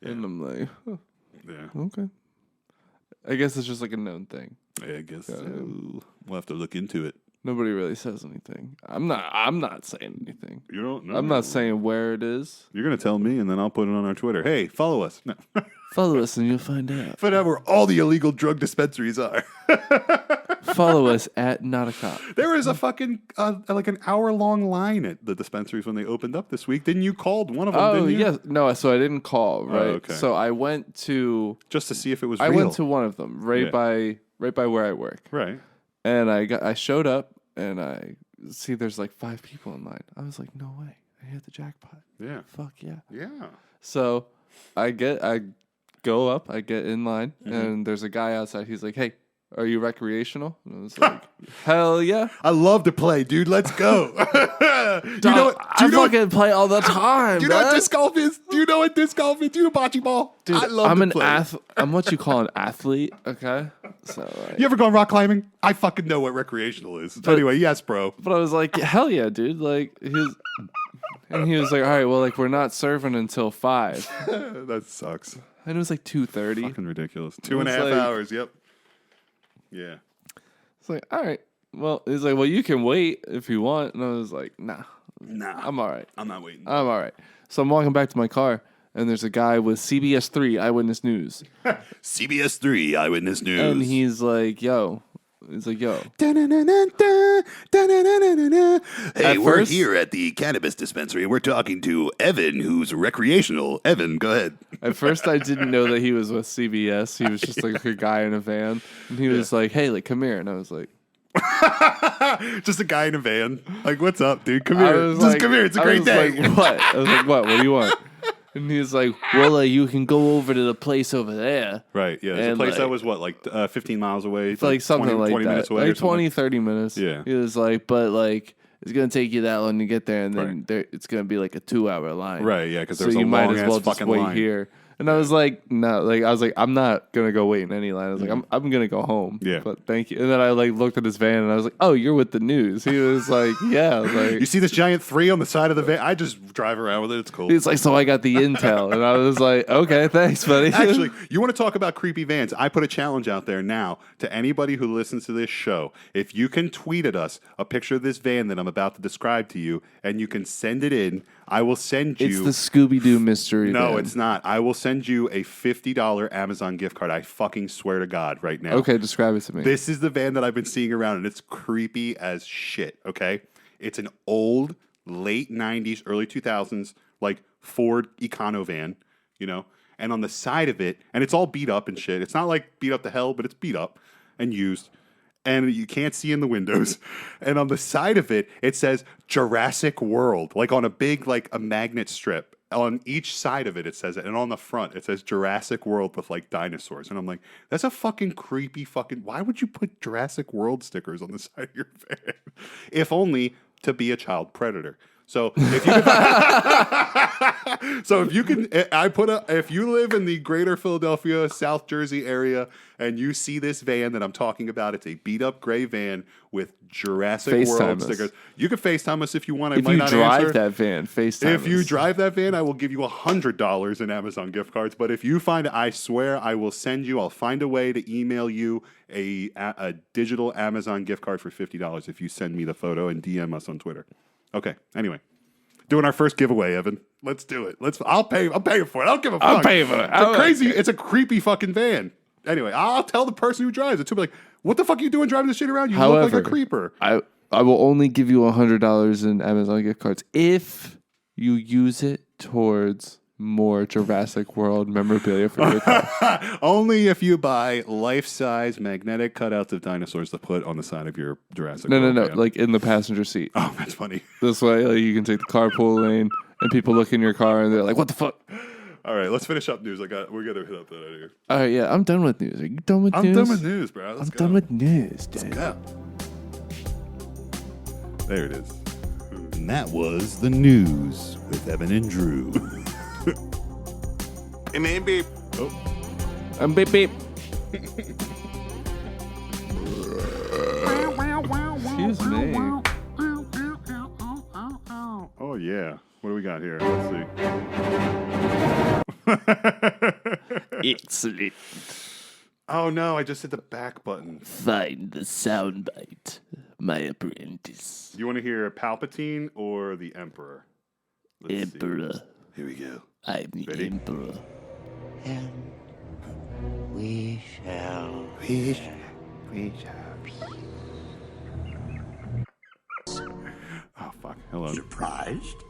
Speaker 2: And I'm like, huh,
Speaker 1: Yeah.
Speaker 2: okay. I guess it's just like a known thing.
Speaker 1: I guess we'll have to look into it.
Speaker 2: Nobody really says anything. I'm not saying anything.
Speaker 1: You don't know.
Speaker 2: I'm not saying where it is.
Speaker 1: You're gonna tell me, and then I'll put it on our Twitter. Hey, follow us. No.
Speaker 2: Follow us and you'll find out.
Speaker 1: Find out where all the illegal drug dispensaries are.
Speaker 2: Follow us at Not a Cop.
Speaker 1: There was a fucking like an hour-long line at the dispensaries when they opened up this week. Didn't you call one of them?
Speaker 2: Oh,
Speaker 1: didn't you?
Speaker 2: yes. No, so I didn't call, right?
Speaker 1: okay.
Speaker 2: So I went to...
Speaker 1: Just to see if it was
Speaker 2: I
Speaker 1: real.
Speaker 2: went to one of them, right by where I work.
Speaker 1: Right.
Speaker 2: And I showed up, and I see there's like 5 people in line. I was like, no way. I hit the jackpot.
Speaker 1: Yeah.
Speaker 2: Fuck yeah.
Speaker 1: Yeah.
Speaker 2: So I go up, I get in line, and there's a guy outside. He's like, hey, are you recreational? And I was like, hell yeah.
Speaker 1: I love to play, dude. Let's go. Do you know what?
Speaker 2: I fucking play all the time.
Speaker 1: Do you know what disc golf is? Do you know what disc golf is? Do you know bocce ball?
Speaker 2: Dude,
Speaker 1: I love
Speaker 2: I'm
Speaker 1: to
Speaker 2: an
Speaker 1: play.
Speaker 2: I'm what you call an athlete, okay? So like,
Speaker 1: You ever gone rock climbing? I fucking know what recreational is. Anyway, yes, bro.
Speaker 2: but I was like, hell yeah, dude. Like he was like, all right, well, like we're not serving until 5.
Speaker 1: That sucks.
Speaker 2: And it was like 2:30.
Speaker 1: Fucking ridiculous. 2.5 hours. Yep. Yeah.
Speaker 2: It's like, all right. Well, he's like, well, you can wait if you want. And I was like, nah, I'm all right.
Speaker 1: I'm not waiting.
Speaker 2: I'm all right. So I'm walking back to my car, and there's a guy with CBS 3 Eyewitness News.
Speaker 1: CBS 3 Eyewitness News.
Speaker 2: And he's like, yo. Hey,
Speaker 1: we're here at the cannabis dispensary, and we're talking to Evan, who's recreational. Evan, go ahead.
Speaker 2: At first, I didn't know that he was with CBS. He was just like a guy in a van. And he was like, hey, like, come here. And I was like...
Speaker 1: Just a guy in a van. Like, what's up, dude? Come here. Just come here. It's a great day.
Speaker 2: Like, what? I was like, what? What do you want? And he's like, well, you can go over to the place over there.
Speaker 1: Right, yeah. There's a
Speaker 2: And,
Speaker 1: place
Speaker 2: like,
Speaker 1: that was, what, like 15 miles away?
Speaker 2: Like something
Speaker 1: 20
Speaker 2: like that.
Speaker 1: minutes away?
Speaker 2: Like 20, 30 minutes.
Speaker 1: Yeah.
Speaker 2: He was like, but like, it's going to take you that long to get there. And then it's going to be like a 2-hour line.
Speaker 1: Right, yeah, because
Speaker 2: So
Speaker 1: there's a
Speaker 2: you might as
Speaker 1: long-ass
Speaker 2: well just
Speaker 1: fucking
Speaker 2: wait
Speaker 1: line.
Speaker 2: here. And I was like, no, like I was like, I'm not gonna go wait in any line. I was like, I'm gonna go home.
Speaker 1: Yeah.
Speaker 2: But thank you. And then I like looked at his van and I was like, oh, you're with the news. He was like, yeah. I was like,
Speaker 1: You see this giant 3 on the side of the van? I just drive around with it. It's cool.
Speaker 2: he's like, so I got the intel. And I was like, okay, thanks, buddy.
Speaker 1: Actually, you want to talk about creepy vans? I put a challenge out there now to anybody who listens to this show. If you can tweet at us a picture of this van that I'm about to describe to you, and you can send it in, I will send you...
Speaker 2: It's the Scooby-Doo mystery
Speaker 1: No,
Speaker 2: van.
Speaker 1: it's not. I will send you a $50 Amazon gift card. I fucking swear to God right now.
Speaker 2: Okay, describe it to me.
Speaker 1: This is the van that I've been seeing around, and it's creepy as shit, okay? It's an old, late 90s, early 2000s, like, Ford Econo van, you know? And on the side of it, and it's all beat up and shit. It's not, like, beat up to hell, but it's beat up and used. And you can't see in the windows. And on the side of it, it says Jurassic World, like on a big, like a magnet strip. On each side of it, it says it. And on the front, it says Jurassic World with like dinosaurs. And I'm like, that's a fucking creepy fucking... Why would you put Jurassic World stickers on the side of your van? If only to be a child predator. So if you can, if you live in the greater Philadelphia, South Jersey area, and you see this van that I'm talking about, it's a beat up gray van with Jurassic World stickers. You can FaceTime us if you want. I
Speaker 2: if
Speaker 1: might
Speaker 2: you
Speaker 1: not
Speaker 2: drive
Speaker 1: answer.
Speaker 2: that van, FaceTime
Speaker 1: If you
Speaker 2: us.
Speaker 1: drive that van, I will give you $100 in Amazon gift cards. But if you find it, I swear I will send you. I'll find a way to email you a digital Amazon gift card for $50 if you send me the photo and DM us on Twitter. Okay. Anyway, doing our first giveaway, Evan. Let's do it. I'll pay. I'm paying for it. I don't give a fuck.
Speaker 2: I'm paying for it.
Speaker 1: It's a creepy fucking van. Anyway, I'll tell the person who drives it to be like, "What the fuck are you doing driving this shit around? You look like a creeper."
Speaker 2: I will only give you $100 in Amazon gift cards if you use it towards more Jurassic World memorabilia for your car.
Speaker 1: Only if you buy life-size magnetic cutouts of dinosaurs to put on the side of your Jurassic World van.
Speaker 2: Like in the passenger seat.
Speaker 1: Oh, that's funny.
Speaker 2: This way, like, you can take the carpool lane, and people look in your car and they're like, "What the fuck?"
Speaker 1: All right, let's finish up news. We're gonna hit up that out of here.
Speaker 2: All right, yeah, I'm done with news. Are you done with news?
Speaker 1: I'm done with news, bro.
Speaker 2: I'm done with news, dude.
Speaker 1: Let's go. There it is. And that was the news with Evan and Drew.
Speaker 3: Hey, man, babe.
Speaker 1: Oh.
Speaker 2: I'm beep beep. Excuse me.
Speaker 1: Oh yeah. What do we got here? Let's see.
Speaker 2: Excellent.
Speaker 1: Oh no, I just hit the back button.
Speaker 4: Find the soundbite, my apprentice.
Speaker 1: You want to hear Palpatine or the Emperor? Let's see.
Speaker 4: Emperor.
Speaker 1: Here we go.
Speaker 4: I'm the
Speaker 1: Ready?
Speaker 4: Emperor. And we shall.
Speaker 1: We shall. Oh, fuck. Hello.
Speaker 11: Surprised?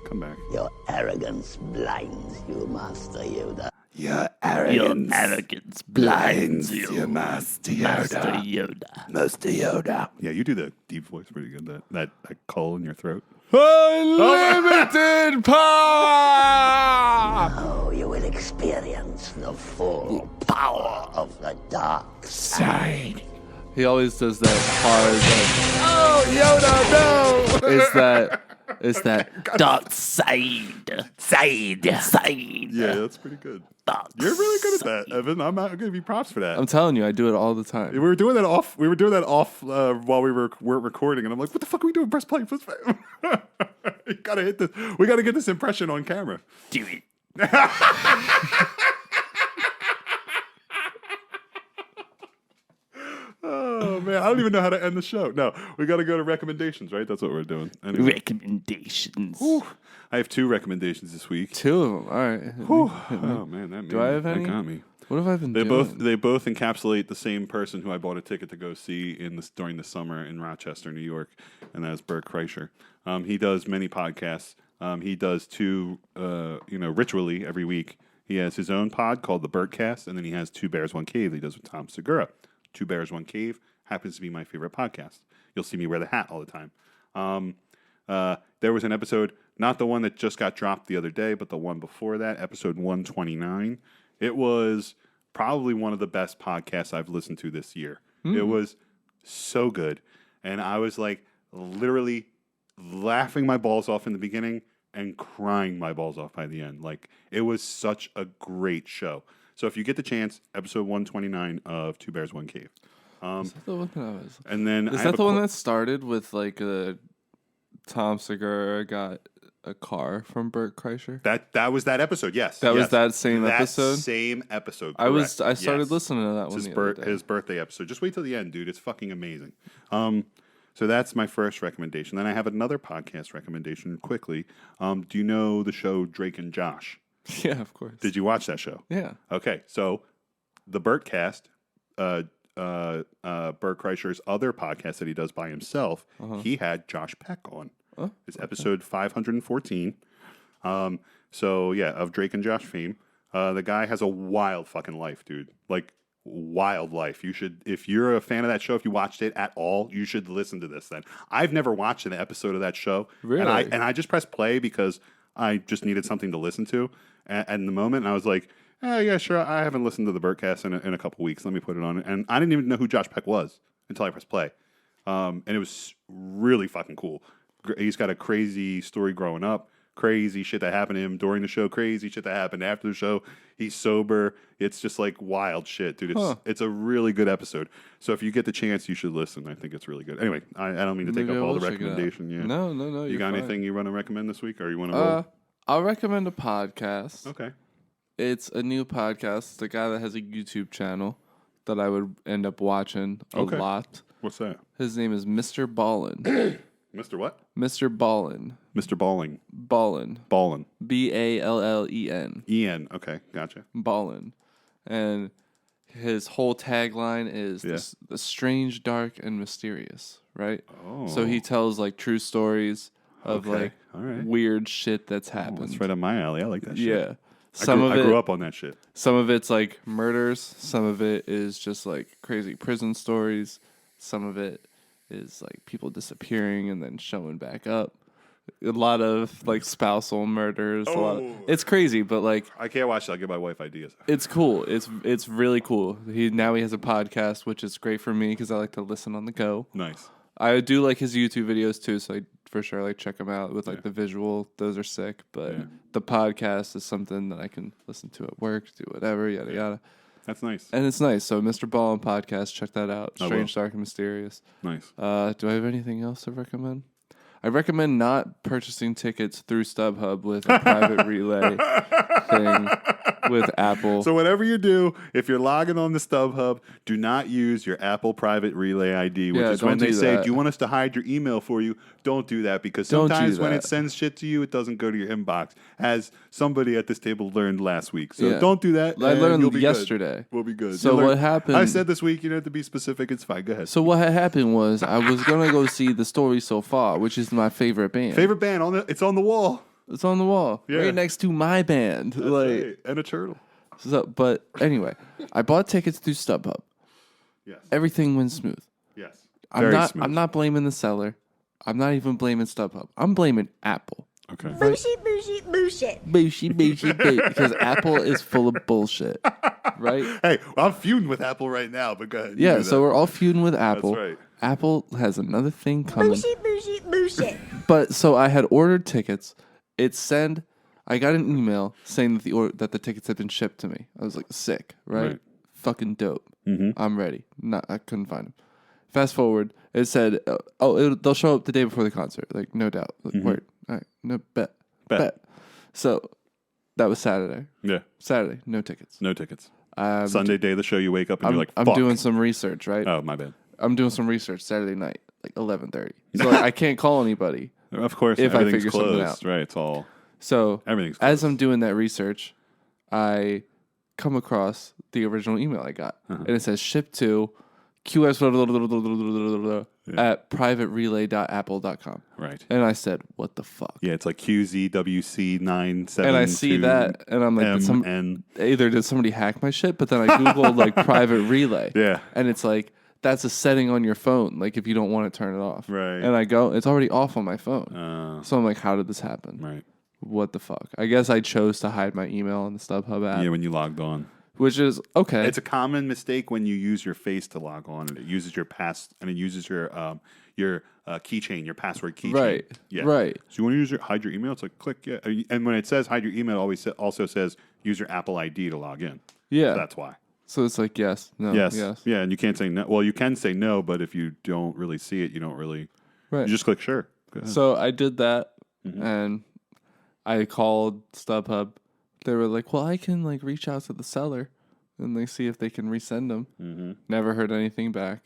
Speaker 1: Come back.
Speaker 11: Your arrogance blinds you, Master Yoda.
Speaker 4: Your arrogance blinds you,
Speaker 1: Master
Speaker 4: Yoda.
Speaker 11: Master Yoda.
Speaker 1: Yeah, you do the deep voice pretty good. That call in your throat.
Speaker 2: Unlimited power!
Speaker 11: Now you will experience the full power of the dark side.
Speaker 2: He always does that hard. Oh, Yoda, no! It's that
Speaker 4: Dark side. Side.
Speaker 1: Yeah, that's pretty good. You're really good at that, Evan. I'm not gonna be props for that.
Speaker 2: I'm telling you, I do it all the time.
Speaker 1: We were doing that off. While we weren't recording, and I'm like, "What the fuck are we doing? Press play." You gotta hit this. We gotta get this impression on camera.
Speaker 4: Do it.
Speaker 1: Oh man, I don't even know how to end the show. No, we gotta go to recommendations, right? That's what we're doing. Anyway.
Speaker 4: Recommendations.
Speaker 1: Whew. I have 2 recommendations this week.
Speaker 2: 2 of them. All right.
Speaker 1: Oh man,
Speaker 2: Do I have any?
Speaker 1: That got me.
Speaker 2: What have I been
Speaker 1: They
Speaker 2: doing?
Speaker 1: both encapsulate the same person who I bought a ticket to go see during the summer in Rochester, New York, and that's Bert Kreischer. He does many podcasts. He does 2, ritually every week. He has his own pod called the Bertcast, and then he has 2 Bears, 1 Cave that he does with Tom Segura. 2 Bears, 1 Cave happens to be my favorite podcast. You'll see me wear the hat all the time. There was an episode, not the one that just got dropped the other day, but the one before that, episode 129. It was probably one of the best podcasts I've listened to this year. It was so good. And I was like literally laughing my balls off in the beginning and crying my balls off by the end. Like, it was such a great show. So if you get the chance, episode 129 of 2 Bears, 1 Cave.
Speaker 2: Is that the one that I was?
Speaker 1: And then
Speaker 2: Is that the one that started with like Tom Segura got a car from Bert Kreischer?
Speaker 1: That was that episode. Yes,
Speaker 2: that was that same
Speaker 1: that
Speaker 2: episode.
Speaker 1: Same episode.
Speaker 2: I
Speaker 1: Correct.
Speaker 2: started listening to that one.
Speaker 1: His birthday episode. Just wait till the end, dude. It's fucking amazing. So that's my first recommendation. Then I have another podcast recommendation. Quickly, do you know the show Drake and Josh?
Speaker 2: Yeah, of course.
Speaker 1: Did you watch that show?
Speaker 2: Yeah.
Speaker 1: Okay, so the Bertcast, Bert Kreischer's other podcast that he does by himself, he had Josh Peck on. It's episode 514. So yeah, of Drake and Josh fame. The guy has a wild fucking life, dude. Like, wild life. You should, if you're a fan of that show, if you watched it at all, you should listen to this then. I've never watched an episode of that show.
Speaker 2: Really?
Speaker 1: And I just pressed play because I just needed something to listen to at the moment. And I was like, yeah, sure. I haven't listened to the Bertcast in a couple weeks. Let me put it on. And I didn't even know who Josh Peck was until I pressed play. And it was really fucking cool. He's got a crazy story growing up, crazy shit that happened to him during the show, crazy shit that happened after the show. He's sober. It's just like wild shit, dude. It's a really good episode. So if you get the chance, you should listen. I think it's really good. Anyway, I don't mean to take up all the recommendation. Yeah.
Speaker 2: No.
Speaker 1: You got anything you want to recommend this week, or you want to roll?
Speaker 2: I'll recommend a podcast.
Speaker 1: Okay.
Speaker 2: It's a new podcast. It's a guy that has a YouTube channel that I would end up watching a lot.
Speaker 1: What's that?
Speaker 2: His name is Mr. Ballin.
Speaker 1: Mr. what?
Speaker 2: Mr. Ballin.
Speaker 1: Mr. Balling.
Speaker 2: Ballin.
Speaker 1: Ballin.
Speaker 2: Ballen.
Speaker 1: Ian. Okay, gotcha.
Speaker 2: Ballin. And his whole tagline is the strange, dark, and mysterious, right?
Speaker 1: Oh.
Speaker 2: So he tells like true stories of like weird shit that's happened.
Speaker 1: That's right up my alley. I like that shit.
Speaker 2: Yeah.
Speaker 1: I grew up on that shit.
Speaker 2: Some of it's like murders. Some of it is just like crazy prison stories. Some of it is like people disappearing and then showing back up. A lot of like spousal murders. It's crazy, but like
Speaker 1: I can't watch it. I'll give my wife ideas.
Speaker 2: It's cool. It's really cool. He has a podcast, which is great for me because I like to listen on the go.
Speaker 1: Nice.
Speaker 2: I do like his YouTube videos too, so I for sure like check him out with like the visual. Those are sick. But the podcast is something that I can listen to at work, do whatever, yada yada.
Speaker 1: That's nice.
Speaker 2: And it's nice. So Mr. Ball and podcast, check that out. Strange, Dark, and Mysterious.
Speaker 1: Nice.
Speaker 2: Do I have anything else to recommend? I recommend not purchasing tickets through StubHub with a private relay thing with Apple.
Speaker 1: So whatever you do, if you're logging on the StubHub, do not use your Apple private relay ID, which is when they say, do you want us to hide your email for you? Don't do that, because sometimes when it sends shit to you, it doesn't go to your inbox, as somebody at this table learned last week. So don't do that.
Speaker 2: I learned yesterday.
Speaker 1: We'll be good.
Speaker 2: So what happened?
Speaker 1: I said this week, you don't have to be specific. It's fine. Go ahead.
Speaker 2: So what had happened was I was going to go see The Story So Far, which is my favorite band.
Speaker 1: Favorite band? It's on the wall.
Speaker 2: It's on the wall.
Speaker 1: Yeah.
Speaker 2: Right next to my band.
Speaker 1: That's right. And a turtle.
Speaker 2: So, but anyway, I bought tickets through StubHub.
Speaker 1: Yes.
Speaker 2: Everything went smooth.
Speaker 1: Yes.
Speaker 2: I'm not blaming the seller. I'm not even blaming StubHub. I'm blaming Apple.
Speaker 1: Okay.
Speaker 11: Bullshit.
Speaker 2: Bullshit, because Apple is full of bullshit. Right?
Speaker 1: Hey, I'm feuding with Apple right now, but go ahead.
Speaker 2: Yeah, so we're all feuding with Apple.
Speaker 1: That's right.
Speaker 2: Apple has another thing coming.
Speaker 11: Bullshit.
Speaker 2: But so I had ordered tickets. I got an email saying that the tickets had been shipped to me. I was like, sick, right? Fucking dope.
Speaker 1: Mm-hmm.
Speaker 2: I'm ready. I couldn't find them. Fast forward, it said, they'll show up the day before the concert. Like, no doubt. Like, word. All right. No, bet. So that was Saturday.
Speaker 1: Yeah.
Speaker 2: Saturday, no tickets.
Speaker 1: No tickets. Sunday day of the show, you wake up and you're like,
Speaker 2: I'm
Speaker 1: fuck.
Speaker 2: doing some research, right?
Speaker 1: Oh, my bad.
Speaker 2: I'm doing some research Saturday night, like 11:30. So I can't call anybody.
Speaker 1: Of course,
Speaker 2: if I
Speaker 1: everything's
Speaker 2: figure
Speaker 1: closed.
Speaker 2: something out.
Speaker 1: Right, it's all...
Speaker 2: So
Speaker 1: everything's closed.
Speaker 2: As I'm doing that research, I come across the original email I got. And it says, ship to QS at privaterelay.apple.com.
Speaker 1: Right.
Speaker 2: And I said, what the fuck?
Speaker 1: Yeah, it's like QZWC97.
Speaker 2: And I see that, and I'm like, either did somebody hack my shit? But then I Googled like private relay.
Speaker 1: Yeah.
Speaker 2: And it's like, that's a setting on your phone, like if you don't want to turn it off.
Speaker 1: Right.
Speaker 2: And I go, it's already off on my phone. So I'm like, how did this happen?
Speaker 1: Right.
Speaker 2: What the fuck? I guess I chose to hide my email on the StubHub app.
Speaker 1: Yeah, when you logged on.
Speaker 2: Which is okay.
Speaker 1: It's a common mistake when you use your face to log on, and it uses your and it uses your keychain, your password keychain.
Speaker 2: Right.
Speaker 1: Yeah.
Speaker 2: Right.
Speaker 1: So you want to hide your email? It's like click yeah, and when it says hide your email, it always also says use your Apple ID to log in.
Speaker 2: Yeah.
Speaker 1: So that's why.
Speaker 2: So it's like yes, no,
Speaker 1: yes,
Speaker 2: yeah,
Speaker 1: and you can't say no. Well, you can say no, but if you don't really see it, you don't really.
Speaker 2: Right.
Speaker 1: You just click sure. Go ahead.
Speaker 2: So I did that, and I called StubHub. They were like, "Well, I can like reach out to the seller, and they see if they can resend them." Never heard anything back.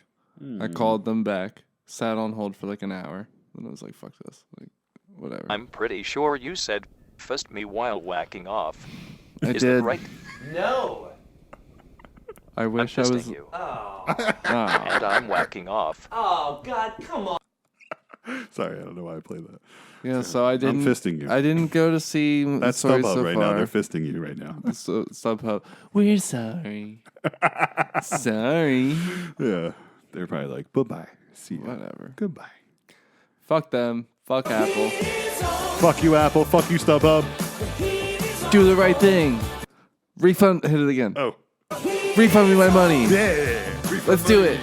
Speaker 2: I called them back, sat on hold for like an hour, and I was like, "Fuck this!" Like, whatever.
Speaker 12: I'm pretty sure you said "fist me while whacking off."
Speaker 2: I
Speaker 12: Is
Speaker 2: did.
Speaker 12: that right?
Speaker 9: No.
Speaker 2: I wish
Speaker 12: I'm
Speaker 2: I was.
Speaker 12: fisting you.
Speaker 9: Oh.
Speaker 12: And I'm whacking off.
Speaker 9: Oh, God, come on.
Speaker 1: Sorry, I don't know why I played that.
Speaker 2: Yeah, so I didn't.
Speaker 1: I'm fisting you.
Speaker 2: I didn't go to see.
Speaker 1: That's
Speaker 2: Story
Speaker 1: StubHub
Speaker 2: So
Speaker 1: right
Speaker 2: Far.
Speaker 1: now. They're fisting you right now.
Speaker 2: So, StubHub. We're sorry. Sorry.
Speaker 1: Yeah, they're probably like, bye-bye. See you.
Speaker 2: Whatever.
Speaker 1: Goodbye.
Speaker 2: Fuck them. Fuck Apple.
Speaker 1: Fuck you, Apple. Fuck you, StubHub.
Speaker 2: Do the right thing. Refund. Hit it again.
Speaker 1: Oh.
Speaker 2: Refund me my money.
Speaker 1: Yeah.
Speaker 2: Let's do it.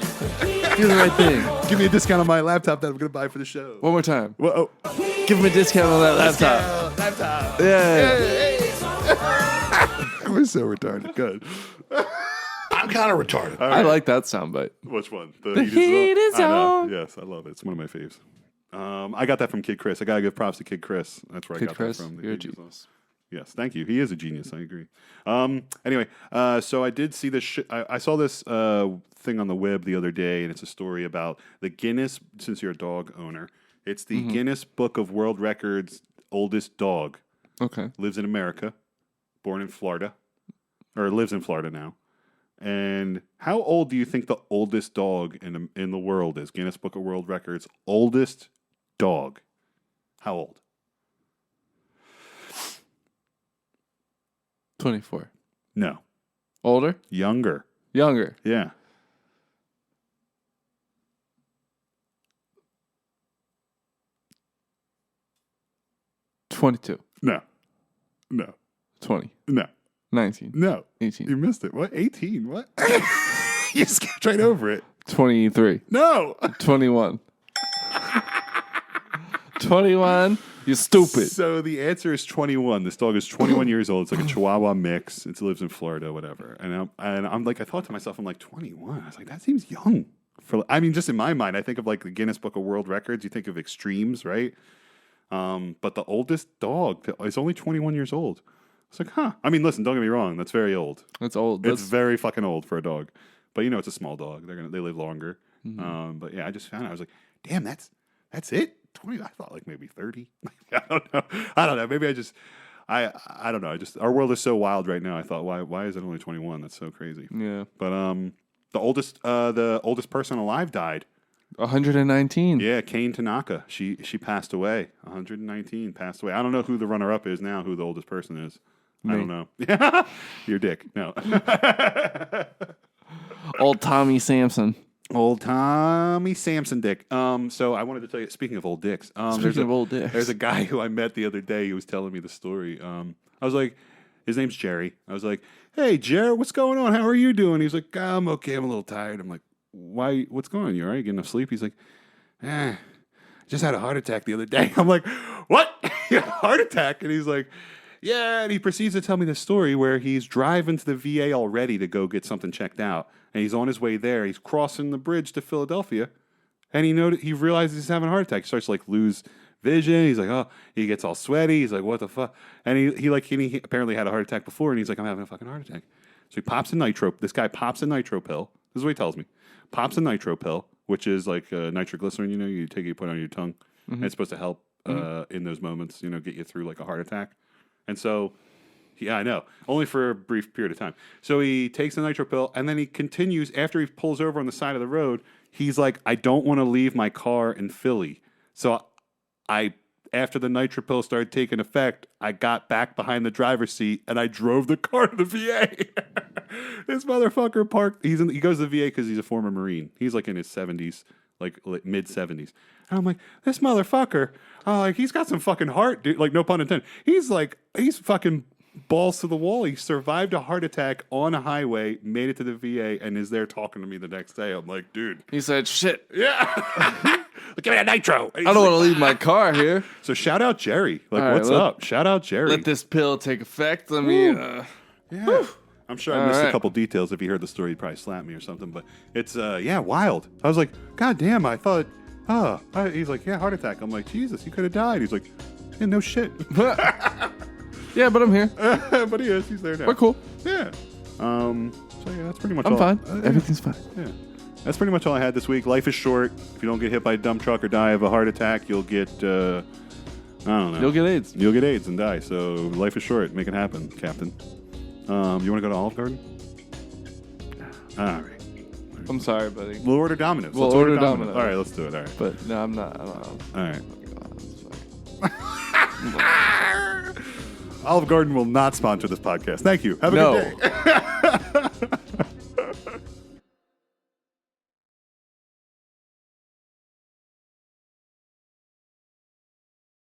Speaker 2: Do the right thing.
Speaker 1: Give me a discount on my laptop that I'm going to buy for the show.
Speaker 2: One more time.
Speaker 1: Whoa.
Speaker 2: Give him a discount on that laptop.
Speaker 1: Laptop.
Speaker 2: Yeah.
Speaker 1: We're so retarded. Good.
Speaker 13: I'm kind of retarded.
Speaker 1: Right.
Speaker 2: I like that soundbite.
Speaker 1: Which one?
Speaker 2: The heat is
Speaker 1: I know.
Speaker 2: on.
Speaker 1: Yes, I love it. It's one of my faves. I got that from Kid Chris. I got to give props to Kid Chris. That's where
Speaker 2: Kid
Speaker 1: I got
Speaker 2: Chris,
Speaker 1: that from.
Speaker 2: you're a genius.
Speaker 1: Yes, thank you. He is a genius. I agree. Anyway, so I did see this. I saw this thing on the web the other day, and it's a story about the Guinness. Since you're a dog owner, it's the Guinness Book of World Records oldest dog.
Speaker 2: Okay.
Speaker 1: Lives in America, born in Florida, or lives in Florida now. And how old do you think the oldest dog in the world is? Guinness Book of World Records oldest dog. How old?
Speaker 2: 24.
Speaker 1: No.
Speaker 2: Older?
Speaker 1: Younger.
Speaker 2: Younger.
Speaker 1: Yeah.
Speaker 2: $22.
Speaker 1: No.
Speaker 2: 20.
Speaker 1: No.
Speaker 2: 19.
Speaker 1: No.
Speaker 2: 18.
Speaker 1: You missed it. What? 18? What? You skipped right over it.
Speaker 2: 23.
Speaker 1: No.
Speaker 2: 21. 21. You stupid.
Speaker 1: So the answer is 21. This dog is 21 years old. It's like a Chihuahua mix. It lives in Florida, whatever. And I'm like, I thought to myself, I'm like, 21. I was like, that seems young just in my mind, I think of like the Guinness Book of World Records. You think of extremes, right? But the oldest dog is only 21 years old. It's like, huh. I mean, listen, don't get me wrong. That's very old.
Speaker 2: That's old.
Speaker 1: It's very fucking old for a dog. But it's a small dog. They live longer.
Speaker 2: Mm-hmm.
Speaker 1: But yeah, I just found it. I was like, damn, that's it. 20. I thought like maybe 30. I don't know. Maybe I don't know. Our world is so wild right now. I thought, why is it only 21? That's so crazy.
Speaker 2: Yeah.
Speaker 1: But the oldest person alive died.
Speaker 2: 119.
Speaker 1: Yeah, Kane Tanaka. She passed away. 119 passed away. I don't know who the runner up is now. Who the oldest person is?
Speaker 2: Me.
Speaker 1: I don't know. Your dick. No.
Speaker 2: Old Tommy Sampson.
Speaker 1: Old Tommy Sampson dick. So I wanted to tell you, speaking of old dicks.
Speaker 2: Speaking of old dicks.
Speaker 1: There's a guy who I met the other day who was telling me the story. I was like, his name's Jerry. I was like, hey, Jerry, what's going on? How are you doing? He's like, I'm okay. I'm a little tired. I'm like, why? What's going on? You all right? Getting enough sleep? He's like, just had a heart attack the other day. I'm like, what? You had a heart attack? And he's like, yeah. And he proceeds to tell me the story where he's driving to the VA already to go get something checked out. And he's on his way there. He's crossing the bridge to Philadelphia. And he realizes he's having a heart attack. He starts to like lose vision. He's like, oh, he gets all sweaty. He what the fuck? And he apparently had a heart attack before. And he's like, I'm having a fucking heart attack. So he pops a nitro. This guy pops a nitro pill. This is what he tells me. Pops a nitro pill, which is like nitroglycerin, you take it, you put it on your tongue. Mm-hmm. And it's supposed to help in those moments, get you through like a heart attack. And so, yeah, I know. Only for a brief period of time. So he takes the nitro pill, and then he continues, after he pulls over on the side of the road, he's like, I don't want to leave my car in Philly. So after the nitro pill started taking effect, I got back behind the driver's seat, and I drove the car to the VA. This motherfucker parked. He goes to the VA because he's a former Marine. He's like in his 70s, like mid 70s. And I'm like, this motherfucker, he's got some fucking heart, dude. Like, no pun intended. He's fucking balls to the wall. He survived a heart attack on a highway, made it to the VA, and is there talking to me the next day. I'm like, dude.
Speaker 2: He said, shit.
Speaker 1: Yeah. Give me that nitro.
Speaker 2: I don't want to leave my car here.
Speaker 1: So shout out Jerry. Like,
Speaker 2: right,
Speaker 1: what's up? Shout out Jerry.
Speaker 2: Let this pill take effect. Let me.
Speaker 1: Yeah. Whew. I'm sure I missed a couple details. If he heard the story, he'd probably slap me or something. But it's, wild. I was like, God damn, I thought, he's like, yeah, heart attack. I'm like, Jesus, you could have died. He's like, yeah, no shit.
Speaker 2: Yeah, but I'm here.
Speaker 1: But he is. He's there now.
Speaker 2: We're cool.
Speaker 1: Yeah. So yeah, that's pretty much
Speaker 2: I'm
Speaker 1: all.
Speaker 2: fine. Everything's fine.
Speaker 1: Yeah. That's pretty much all I had this week. Life is short. If you don't get hit by a dump truck or die of a heart attack, you'll get, I don't know.
Speaker 2: You'll get AIDS.
Speaker 1: You'll get AIDS and die. So life is short. Make it happen, Captain. You want to go to Olive Garden? All right.
Speaker 2: I'm sorry, buddy.
Speaker 1: We'll order Domino's.
Speaker 2: We'll
Speaker 1: let's
Speaker 2: order Domino's.
Speaker 1: All right, let's do it. All right.
Speaker 2: But no, I'm not.
Speaker 1: All right. Olive Garden will not sponsor this podcast. Thank you. Have a good day.